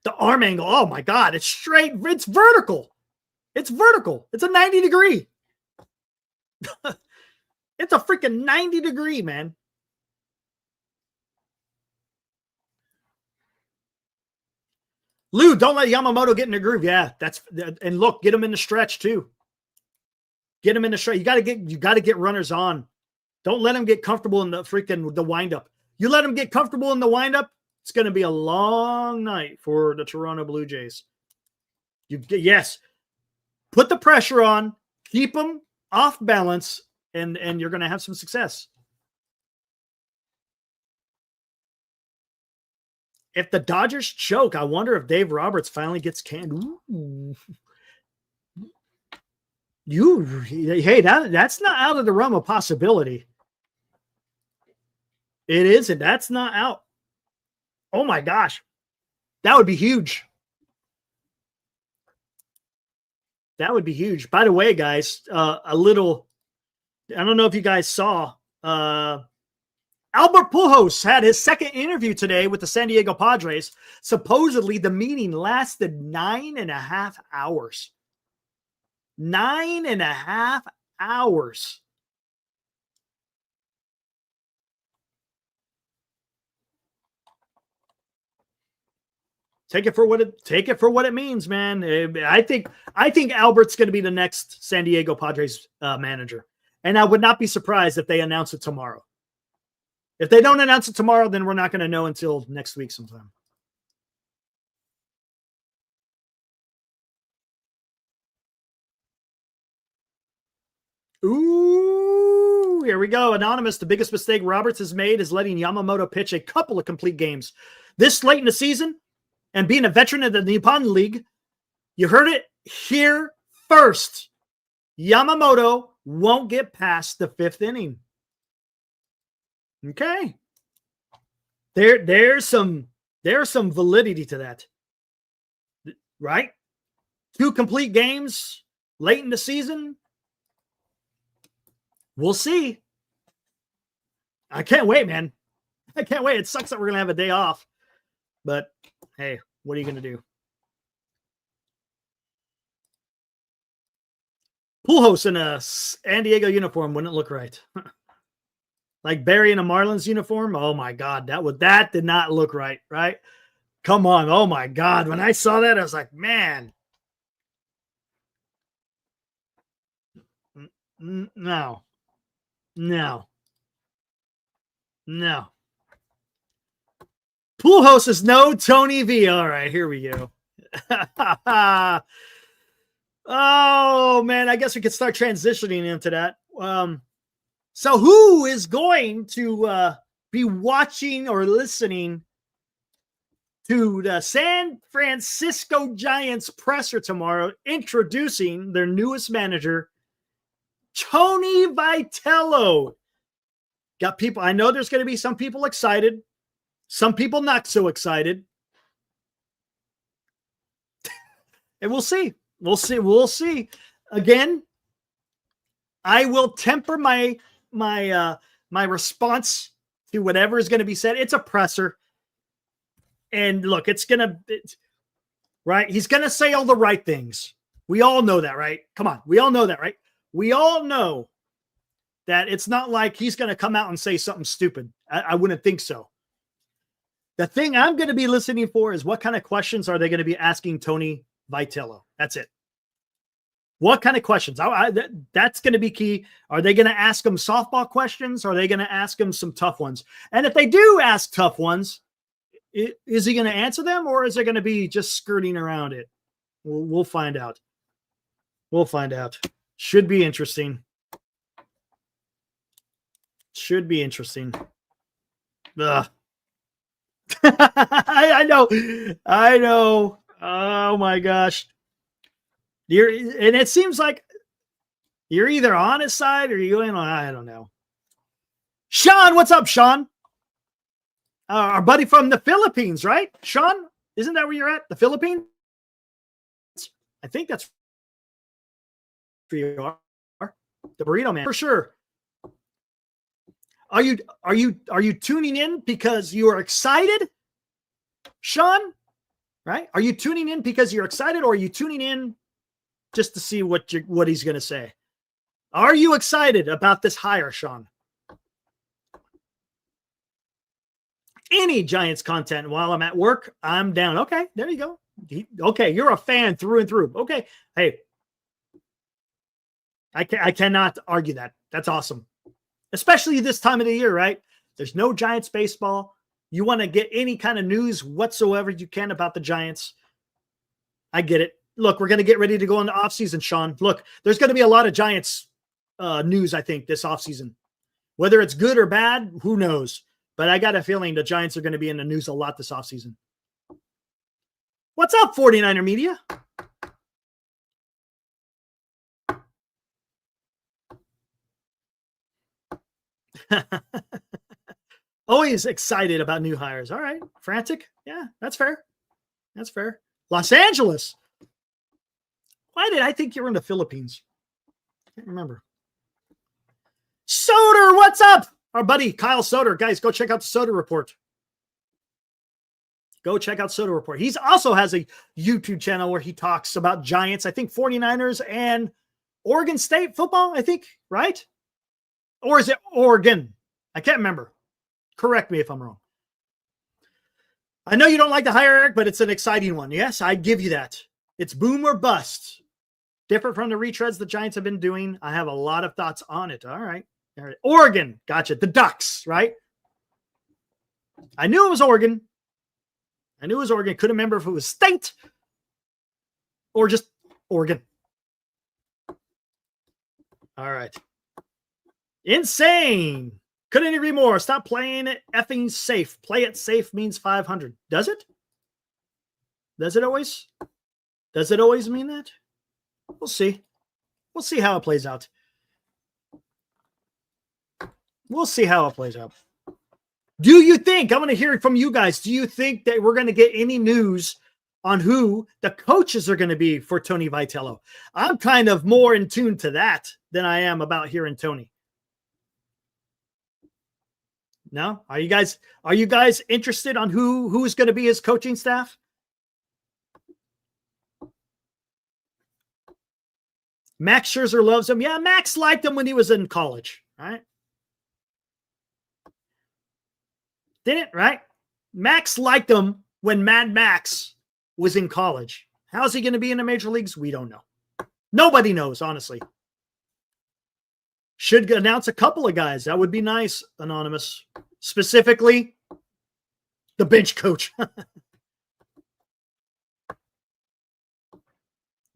The arm angle, oh my God, it's straight, it's vertical. It's vertical. It's a 90 degree. It's a freaking 90 degree, man. Lou, don't let Yamamoto get in the groove. Yeah, and look, get him in the stretch too. Get him in the stretch. You got to get runners on. Don't let him get comfortable in the windup. You let him get comfortable in the windup, it's going to be a long night for the Toronto Blue Jays. Yes, put the pressure on, keep them off balance, and you're going to have some success. If the Dodgers choke, I wonder if Dave Roberts finally gets canned. Ooh. Hey, that's not out of the realm of possibility. It isn't. That's not out. Oh my gosh. That would be huge. That would be huge. By the way, guys, I don't know if you guys saw, Albert Pujols had his second interview today with the San Diego Padres. Supposedly, the meeting lasted 9.5 hours. 9.5 hours. Take it for what it means, man. I think Albert's going to be the next San Diego Padres manager, and I would not be surprised if they announce it tomorrow. If they don't announce it tomorrow, then we're not going to know until next week sometime. Ooh, here we go. Anonymous, the biggest mistake Roberts has made is letting Yamamoto pitch a couple of complete games this late in the season. And being a veteran of the Nippon League, you heard it here first. Yamamoto won't get past the 5th inning. Okay. There's some validity to that. Right? 2 complete games late in the season. We'll see. I can't wait, man. I can't wait. It sucks that we're going to have a day off. But, hey, what are you going to do? Pujols in a San Diego uniform wouldn't look right. Like Barry in a Marlins uniform. Oh, my God. That did not look right, right? Come on. Oh, my God. When I saw that, I was like, man. No. Pujols is no Tony V. All right, here we go. Oh, man, I guess we could start transitioning into that. So who is going to be watching or listening to the San Francisco Giants presser tomorrow, introducing their newest manager, Tony Vitello? Got people. I know there's going to be some people excited, some people not so excited. And we'll see. We'll see. Again, I will temper my response to whatever is going to be said. It's a presser. And look, right? He's going to say all the right things. We all know that, right? Come on. We all know that, right? We all know that it's not like he's going to come out and say something stupid. I wouldn't think so. The thing I'm going to be listening for is what kind of questions are they going to be asking Tony Vitello? That's it. What kind of questions? That's going to be key. Are they going to ask him softball questions? Or are they going to ask him some tough ones? And if they do ask tough ones, is he going to answer them, or is it going to be just skirting around it? We'll find out. We'll find out. Should be interesting. Should be interesting. Ugh. I know. I know. Oh my gosh. And it seems like you're either on his side or you're in on, I don't know. Sean, what's up, Sean? Our buddy from the Philippines, right? Sean, isn't that where you're at? The Philippines? I think that's where you are. The burrito man, for sure. Are you tuning in because you are excited, Sean? Right? Are you tuning in because you're excited, or are you tuning in just to see what he's going to say? Are you excited about this hire, Sean? Any Giants content while I'm at work, I'm down. Okay, there you go. Okay, you're a fan through and through. Okay, hey, I cannot argue that. That's awesome. Especially this time of the year, right? There's no Giants baseball. You want to get any kind of news whatsoever you can about the Giants. I get it. Look, we're going to get ready to go into offseason, Sean. Look, there's going to be a lot of Giants news, I think, this offseason. Whether it's good or bad, who knows? But I got a feeling the Giants are going to be in the news a lot this offseason. What's up, 49er Media? Always excited about new hires. All right. Frantic. Yeah, that's fair. That's fair. Los Angeles. Why did I think you were in the Philippines? I can't remember. Soder, what's up? Our buddy Kyle Soder. Guys, go check out the Soder Report. Go check out Soder Report. He also has a YouTube channel where he talks about Giants, I think 49ers and Oregon State football, I think, right? Or is it Oregon? I can't remember. Correct me if I'm wrong. I know you don't like the hire, Eric, but it's an exciting one. Yes, I give you that. It's boom or bust. Different from the retreads the Giants have been doing. I have a lot of thoughts on it. All right. Oregon. Gotcha. The Ducks, right? I knew it was Oregon. Couldn't remember if it was state or just Oregon. All right. Insane. Couldn't agree more. Stop playing it effing safe. Play it safe means 500. Does it? Does it always mean that? We'll see. We'll see how it plays out. Do you think, I want to hear it from you guys, do you think that we're going to get any news on who the coaches are going to be for Tony Vitello? I'm kind of more in tune to that than I am about hearing Tony. No? Are you guys interested on who's going to be his coaching staff? Max Scherzer loves him. Yeah, Max liked him when he was in college, right? Didn't, right? Max liked him when Mad Max was in college. How's he going to be in the major leagues? We don't know. Nobody knows, honestly. Should announce a couple of guys. That would be nice, Anonymous. Specifically, the bench coach.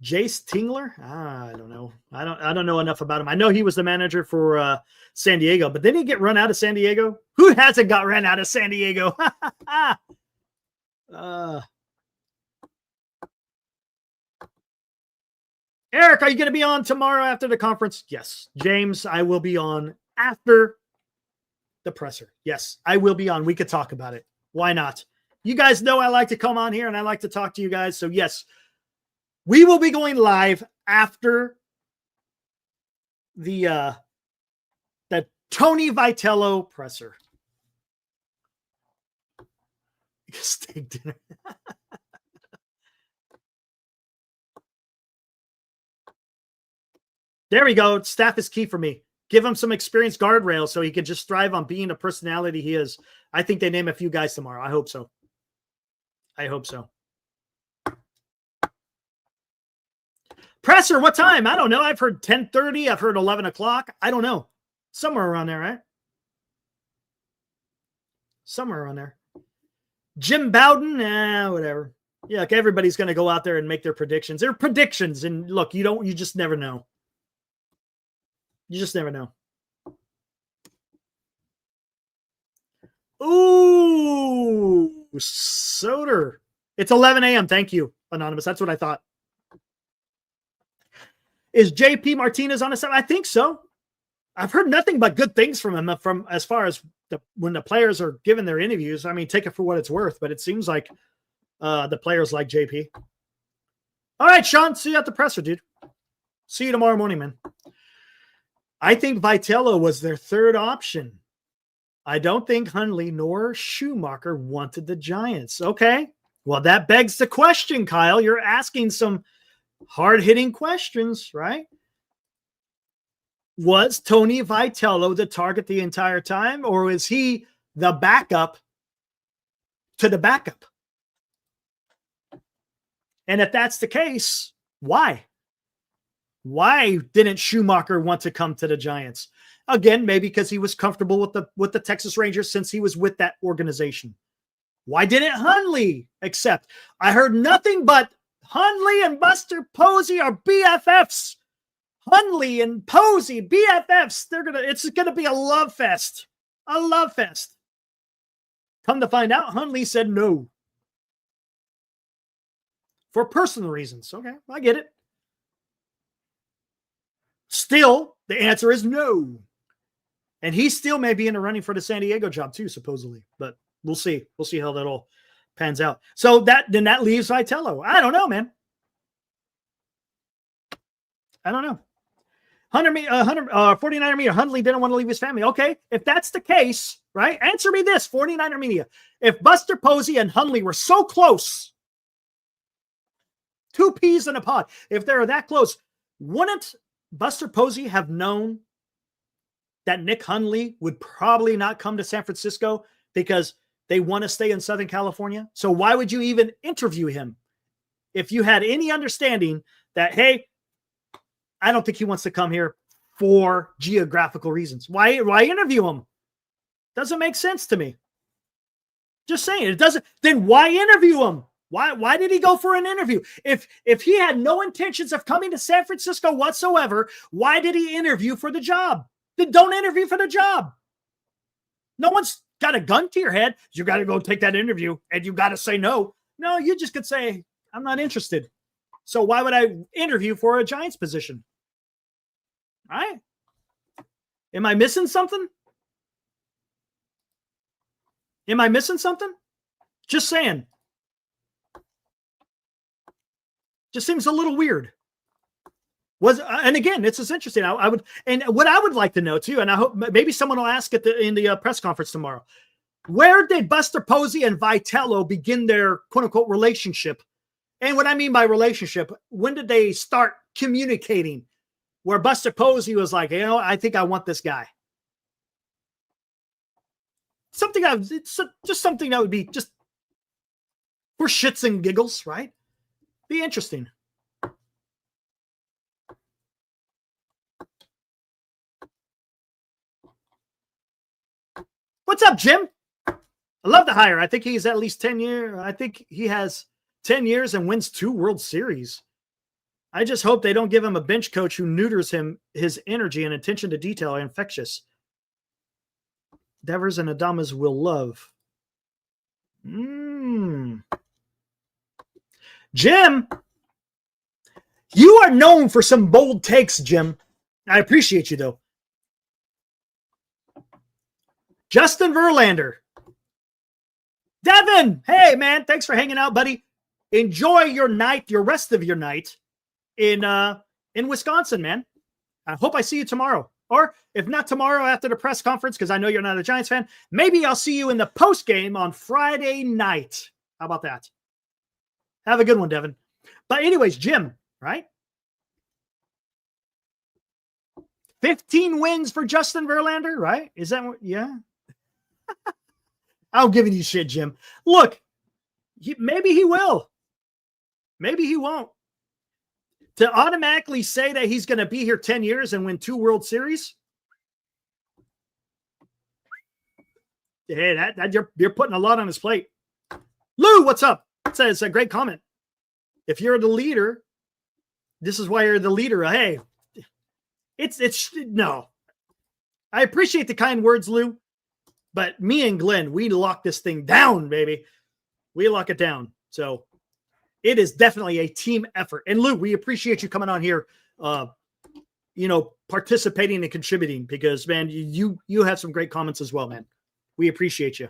Jace Tingler? I don't know. I don't know enough about him. I know he was the manager for San Diego, but didn't he get run out of San Diego? Who hasn't got run out of San Diego? Eric, are you going to be on tomorrow after the conference? Yes. James, I will be on after the presser. Yes, I will be on. We could talk about it. Why not? You guys know I like to come on here and I like to talk to you guys. So yes, we will be going live after the Tony Vitello presser. Steak dinner. There we go. Staff is key for me. Give him some experienced guardrails so he can just thrive on being a personality he is. I think they name a few guys tomorrow. I hope so. Presser, what time? I don't know. I've heard 10:30. I've heard 11 o'clock. I don't know. Somewhere around there, right? Somewhere around there. Jim Bowden, whatever. Yeah, like everybody's going to go out there and make their predictions. They're predictions. And look, you just never know. You just never know. Ooh, Soder. It's 11 a.m. Thank you, Anonymous. That's what I thought. Is JP Martinez on a set? I think so. I've heard nothing but good things from him from as far as when the players are giving their interviews. I mean, take it for what it's worth, but it seems like the players like JP. All right, Sean, see you at the presser, dude. See you tomorrow morning, man. I think Vitello was their third option. I don't think Hundley nor Schumacher wanted the Giants. Okay, well, that begs the question, Kyle. You're asking some hard-hitting questions, right? Was Tony Vitello the target the entire time, or is he the backup to the backup? And if that's the case, why? Why didn't Schumacher want to come to the Giants? Again, maybe because he was comfortable with the Texas Rangers since he was with that organization. Why didn't Hundley accept? I heard nothing but Hundley and Buster Posey are BFFs. Hundley and Posey, BFFs. It's gonna be a love fest. A love fest. Come to find out, Hundley said no. For personal reasons. Okay, I get it. Still, the answer is no. And he still may be in the running for the San Diego job too, supposedly. But we'll see. We'll see how that all pans out. So that leaves Vitello. I don't know, man. I don't know. 49er media. Hundley didn't want to leave his family. Okay, if that's the case, right? Answer me this, 49er media. If Buster Posey and Hundley were so close, two peas in a pod, if they're that close, wouldn't Buster Posey have known that Nick Hundley would probably not come to San Francisco because they want to stay in Southern California? So why would you even interview him if you had any understanding that, hey, I don't think he wants to come here for geographical reasons? Why interview him? Doesn't make sense to me. Just saying, it doesn't. Then why interview him? Why did he go for an interview? If he had no intentions of coming to San Francisco whatsoever, why did he interview for the job? Then don't interview for the job. No one's got a gun to your head. You got to go take that interview and you got to say no. No, you just could say, I'm not interested. So why would I interview for a Giants position? All right. Am I missing something? Am I missing something? Just saying. Just seems a little weird. And again, this is interesting. What I would like to know too, and I hope maybe someone will ask in the press conference tomorrow. Where did Buster Posey and Vitello begin their quote unquote relationship? And what I mean by relationship, when did they start communicating? Where Buster Posey was like, I think I want this guy. Just something that would be just for shits and giggles, right? Be interesting. What's up, Jim? I love the hire. I think he's at least 10 years. I think he has 10 years and wins 2 World Series. I just hope they don't give him a bench coach who neuters his energy and attention to detail are infectious. Devers and Adamas will love. Jim, you are known for some bold takes, Jim. I appreciate you, though. Justin Verlander. Devin, hey, man, thanks for hanging out, buddy. Enjoy your rest of your night in Wisconsin, man. I hope I see you tomorrow. Or if not tomorrow after the press conference, because I know you're not a Giants fan, maybe I'll see you in the post game on Friday night. How about that? Have a good one, Devin. But anyways, Jim, right? 15 wins for Justin Verlander, right? Is that what? Yeah. I'm giving you shit, Jim. Look, maybe he will. Maybe he won't. To automatically say that he's going to be here 10 years and win 2 World Series? Hey, that you're putting a lot on his plate. Lou, what's up? It's a great comment. If you're the leader, this is why you're the leader. Hey, it's no. I appreciate the kind words, Lou, but me and Glenn, we lock this thing down, baby. We lock it down. So it is definitely a team effort. And Lou, we appreciate you coming on here, participating and contributing because, man, you have some great comments as well, man. We appreciate you.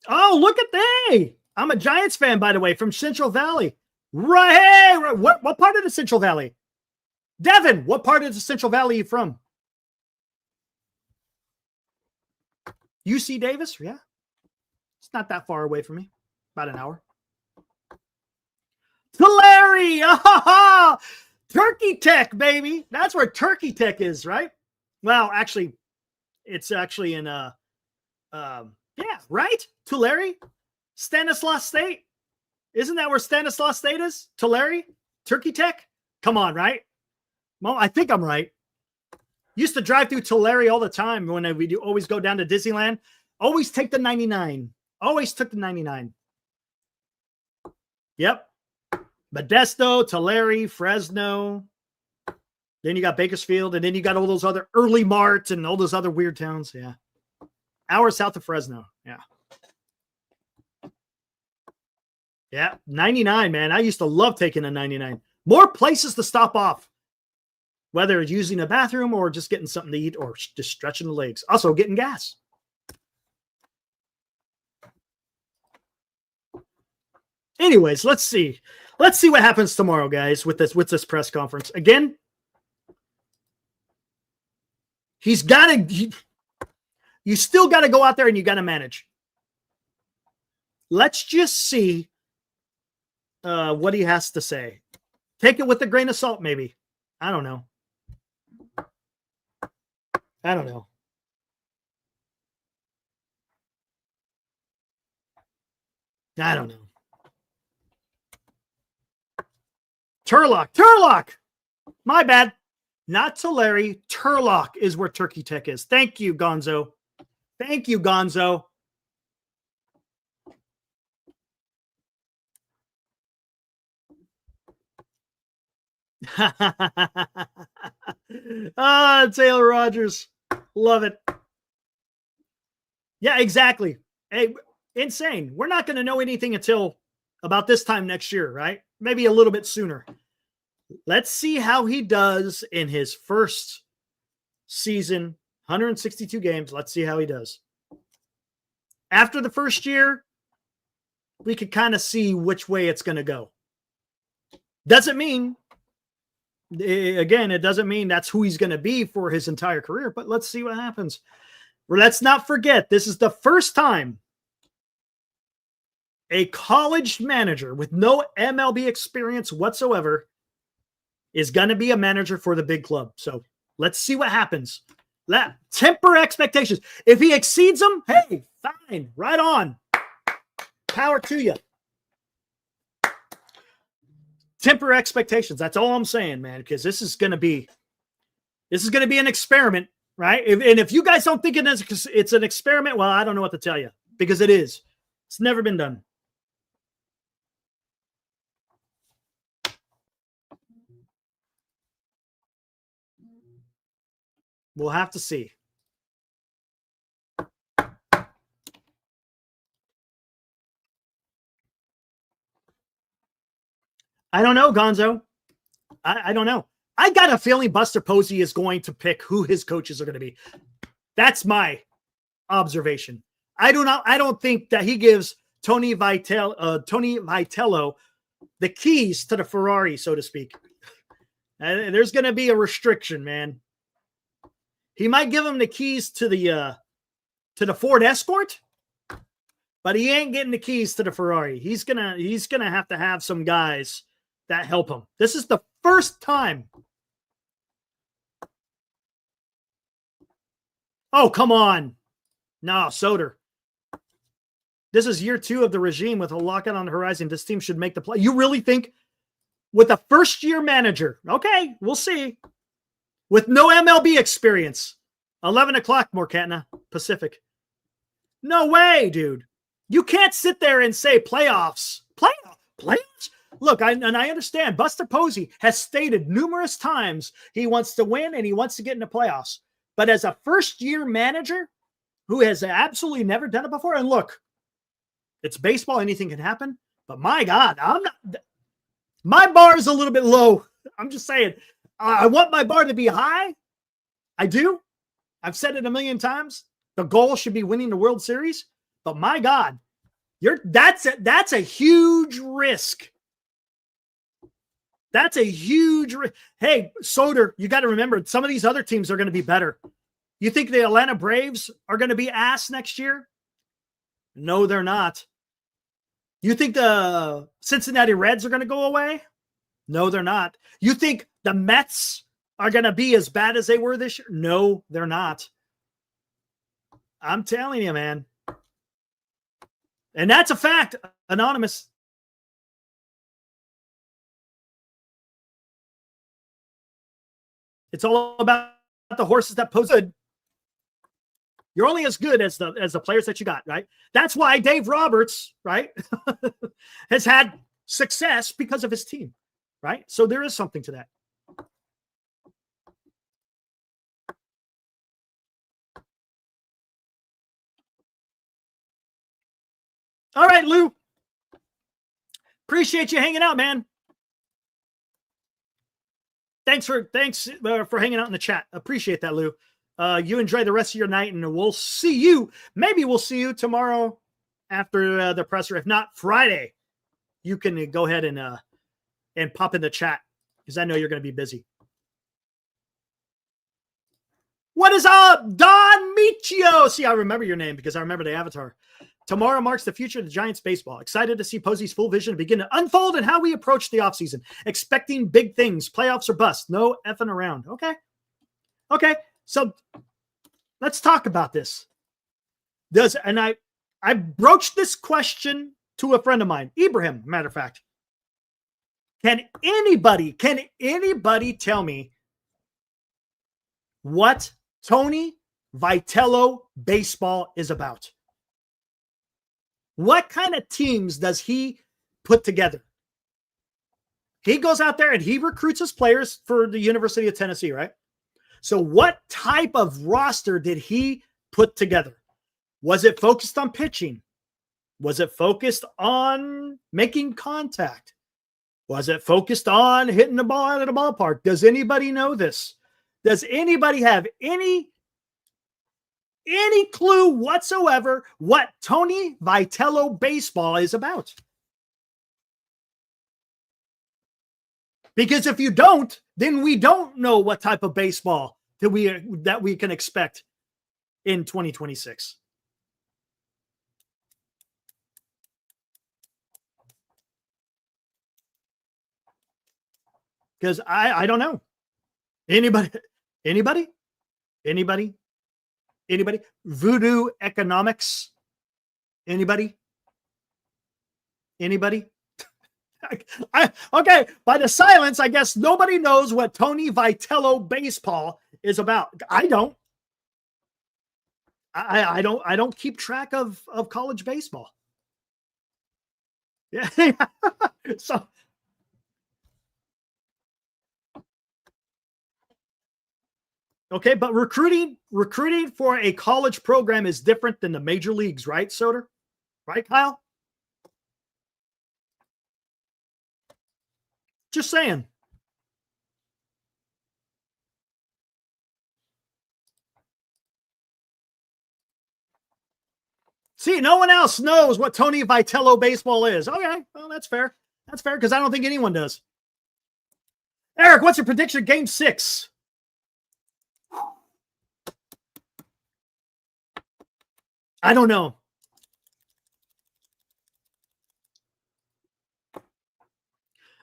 Oh, look at that. I'm a Giants fan, by the way, from Central Valley. Right. What part of the Central Valley? Devin, what part of the Central Valley are you from? UC Davis? Yeah. It's not that far away from me. About an hour. Tulare! Oh, Turkey Tech, baby. That's where Turkey Tech is, right? Well, actually, it's actually in right? Tulare? Stanislaus State? Isn't that where Stanislaus State is? Tulare? Turkey Tech? Come on, right? Well, I think I'm right. Used to drive through Tulare all the time when we always go down to Disneyland. Always take the 99. Always took the 99. Yep. Modesto, Tulare, Fresno. Then you got Bakersfield, and then you got all those other early Mart and all those other weird towns. Yeah. Hour south of Fresno. Yeah. Yeah. 99, man. I used to love taking a 99. More places to stop off. Whether it's using a bathroom or just getting something to eat or just stretching the legs. Also getting gas. Anyways, let's see. Let's see what happens tomorrow, guys, with this press conference. Again, you still got to go out there and you got to manage. Let's just see what he has to say. Take it with a grain of salt, maybe. I don't know. I don't know. Turlock. My bad. Not Tulare. Turlock is where Turkey Tech is. Thank you, Gonzo. Taylor Rogers. Love it. Yeah, exactly. Hey, insane. We're not going to know anything until about this time next year, right? Maybe a little bit sooner. Let's see how he does in his first season, 162 games. Let's see how he does. After the first year, we could kind of see which way it's going to go. Doesn't mean, again, it doesn't mean that's who he's going to be for his entire career, but let's see what happens. Let's not forget, this is the first time a college manager with no MLB experience whatsoever is going to be a manager for the big club. So let's see what happens. Temper expectations. If he exceeds them, hey, fine, right on. Power to you. Temper expectations. That's all I'm saying, man, because this is going to be an experiment, right? And if you guys don't think it's an experiment, well, I don't know what to tell you, because it is. It's never been done. We'll have to see. I don't know, Gonzo. I don't know. I got a feeling Buster Posey is going to pick who his coaches are going to be. That's my observation. I don't think that he gives Tony Vitello the keys to the Ferrari, so to speak. There's going to be a restriction, man. He might give him the keys to the Ford Escort, but he ain't getting the keys to the Ferrari. He's gonna have to have some guys that help him. This is the first time. Oh, come on. No, Soder. This is year 2 of the regime with a lockout on the horizon. This team should make the play. You really think with a first-year manager? Okay, we'll see. With no MLB experience. 11 o'clock, Morcatna, Pacific. No way, dude. You can't sit there and say playoffs. Playoffs? Look, I understand. Buster Posey has stated numerous times he wants to win and he wants to get into playoffs. But as a first-year manager who has absolutely never done it before, and look, it's baseball, anything can happen. But my God, my bar is a little bit low. I'm just saying, I want my bar to be high. I do. I've said it a million times. The goal should be winning the World Series. But my God, that's a huge risk. That's a huge risk. Hey, Soder, you got to remember, some of these other teams are going to be better. You think the Atlanta Braves are going to be ass next year? No, they're not. You think the Cincinnati Reds are going to go away? No, they're not. You think the Mets are going to be as bad as they were this year? No, they're not. I'm telling you, man. And that's a fact, Anonymous. It's all about the horses that pose good. You're only as good as the players that you got, right? That's why Dave Roberts, right, has had success because of his team, right? So there is something to that. All right, Lou. Appreciate you hanging out, man. Thanks for hanging out in the chat. Appreciate that, Lou. You enjoy the rest of your night, and we'll see you. Maybe we'll see you tomorrow after the presser. If not, Friday, you can go ahead and pop in the chat because I know you're going to be busy. What is up, Don Michio? See, I remember your name because I remember the avatar. Tomorrow marks the future of the Giants baseball. Excited to see Posey's full vision begin to unfold and how we approach the offseason. Expecting big things, playoffs or bust. No effing around. Okay. So let's talk about this. I broached this question to a friend of mine, Ibrahim, matter of fact. Can anybody tell me what Tony Vitello baseball is about? What kind of teams does he put together? He goes out there and he recruits his players for the University of Tennessee, right? So what type of roster did he put together? Was it focused on pitching? Was it focused on making contact? Was it focused on hitting the ball out of the ballpark? Does anybody know this? Does anybody have any clue whatsoever what Tony Vitello baseball is about? Because if you don't, then we don't know what type of baseball that we can expect in 2026. Because I don't know. Anybody? Voodoo economics? Anybody? Okay, by the silence, I guess nobody knows what Tony Vitello baseball is about. I don't. I don't keep track of college baseball. Yeah. So okay, but recruiting for a college program is different than the major leagues, right, Soder? Right, Kyle? Just saying. See, no one else knows what Tony Vitello baseball is. Okay, well, that's fair. That's fair because I don't think anyone does. Eric, what's your prediction of Game 6? I don't know.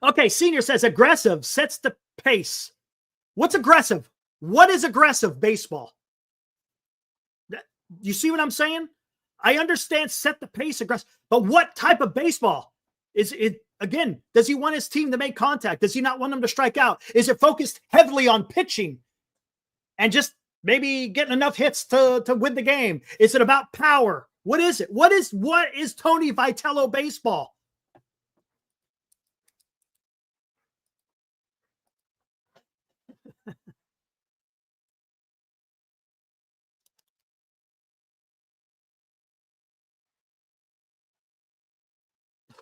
Okay, Senior says aggressive sets the pace. What's aggressive? What is aggressive baseball? You see what I'm saying? I understand set the pace aggressive, but what type of baseball is it? Again, does he want his team to make contact? Does he not want them to strike out? Is it focused heavily on pitching and just maybe getting enough hits to win the game? Is it about power? What is it? What is Tony Vitello baseball?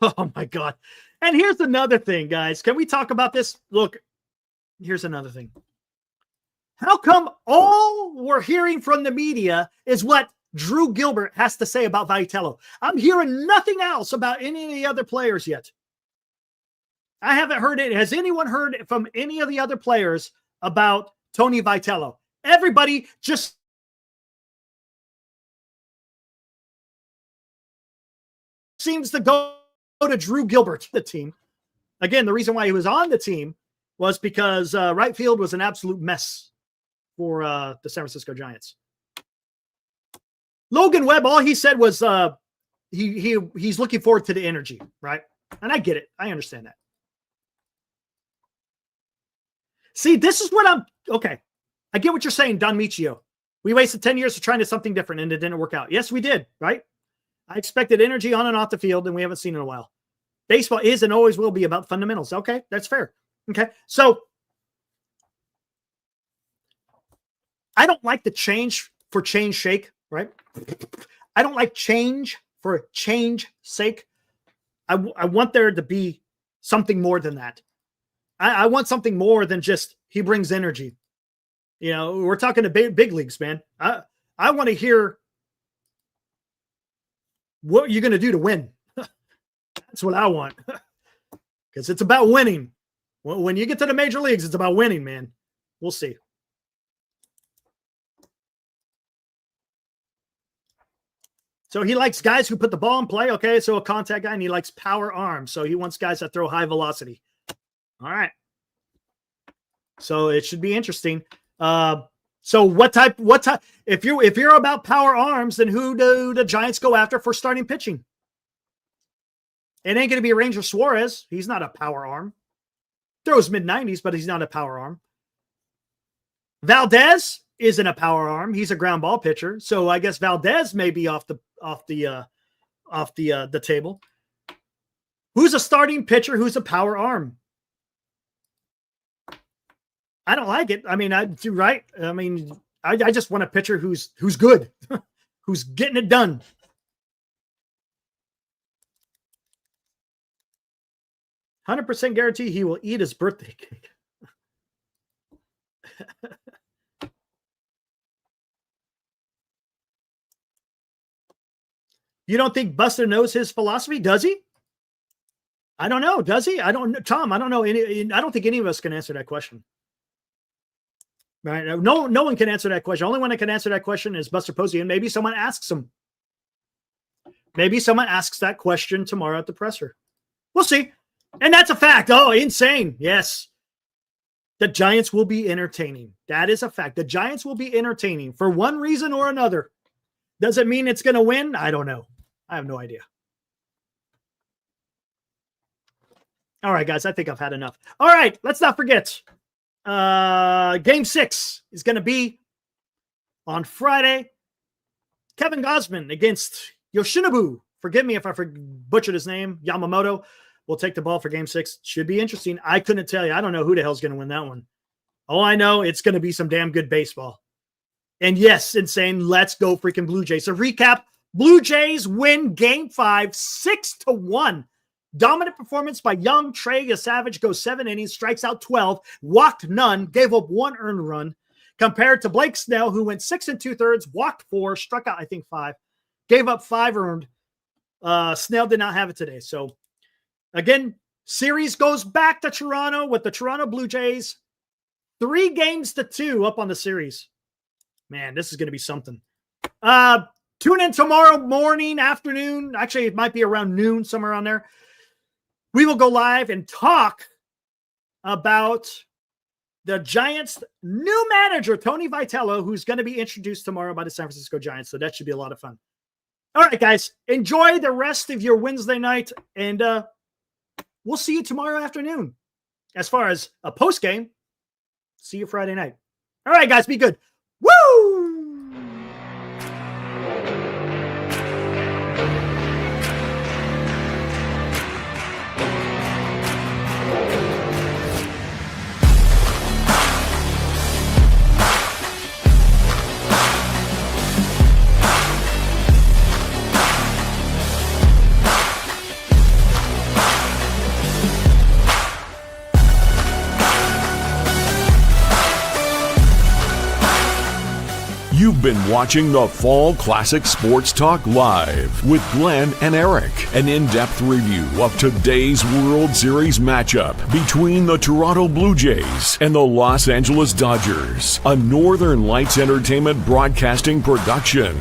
Oh my God. And here's another thing, guys. Can we talk about this? Look, here's another thing. How come all we're hearing from the media is what Drew Gilbert has to say about Vitello? I'm hearing nothing else about any of the other players yet. I haven't heard it. Has anyone heard from any of the other players about Tony Vitello? Everybody just seems to go to Drew Gilbert, the team. Again, the reason why he was on the team was because right field was an absolute mess for the San Francisco Giants. Logan Webb, all he said was he's looking forward to the energy, right? And I get it. I understand that. See, this is what okay. I get what you're saying, Don Michio. We wasted 10 years of trying to something different and it didn't work out. Yes, we did, right? I expected energy on and off the field, and we haven't seen it in a while. Baseball is and always will be about fundamentals. Okay, that's fair. Okay, so I don't like the change for change sake, right? I don't like change for change sake. I want there to be something more than that. I want something more than just he brings energy. You know, we're talking to big leagues, man. I want to hear what you're going to do to win. That's what I want. Because it's about winning. When you get to the major leagues, it's about winning, man. We'll see. So he likes guys who put the ball in play. Okay, so a contact guy, and he likes power arms. So he wants guys that throw high velocity. All right. So it should be interesting. So what type, if you're about power arms, then who do the Giants go after for starting pitching? It ain't going to be Ranger Suarez. He's not a power arm. Throws mid-90s, but he's not a power arm. Valdez isn't a power arm. He's a ground ball pitcher. So I guess Valdez may be off the table. Who's a starting pitcher? Who's a power arm? I don't like it. I mean, I just want a pitcher who's good, who's getting it done. %100% guarantee he will eat his birthday cake. You don't think Buster knows his philosophy? Does he? I don't know. Does he? I don't know. Tom, I don't know. I don't think any of us can answer that question. Right? No one can answer that question. Only one that can answer that question is Buster Posey, and maybe someone asks him. Maybe someone asks that question tomorrow at the presser. We'll see. And that's a fact. Oh, insane. Yes. The Giants will be entertaining. That is a fact. The Giants will be entertaining for one reason or another. Does it mean it's going to win? I don't know. I have no idea. All right, guys, I think I've had enough. All right, let's not forget. Game 6 is going to be on Friday. Kevin Gausman against Yoshinobu. Forgive me if I butchered his name. Yamamoto will take the ball for Game 6. Should be interesting. I couldn't tell you. I don't know who the hell's going to win that one. All I know, it's going to be some damn good baseball. And yes, insane. Let's go freaking Blue Jays. So recap, Blue Jays win Game 5, 6-1. Dominant performance by young Trey Yesavage, goes 7 innings, strikes out 12, walked none, gave up 1 earned run, compared to Blake Snell, who went 6 2/3, walked 4, struck out, I think, 5, gave up 5 earned. Snell did not have it today. So, again, series goes back to Toronto with the Toronto Blue Jays. 3-2 up on the series. Man, this is going to be something. Tune in tomorrow morning, afternoon. Actually, it might be around noon, somewhere around there. We will go live and talk about the Giants' new manager, Tony Vitello, who's going to be introduced tomorrow by the San Francisco Giants. So that should be a lot of fun. All right, guys, enjoy the rest of your Wednesday night, and we'll see you tomorrow afternoon. As far as a post game, see you Friday night. All right, guys, be good. Woo! You've been watching the Fall Classic Sports Talk Live with Glenn and Eric, an in-depth review of today's World Series matchup between the Toronto Blue Jays and the Los Angeles Dodgers, a Northern Lights Entertainment broadcasting production.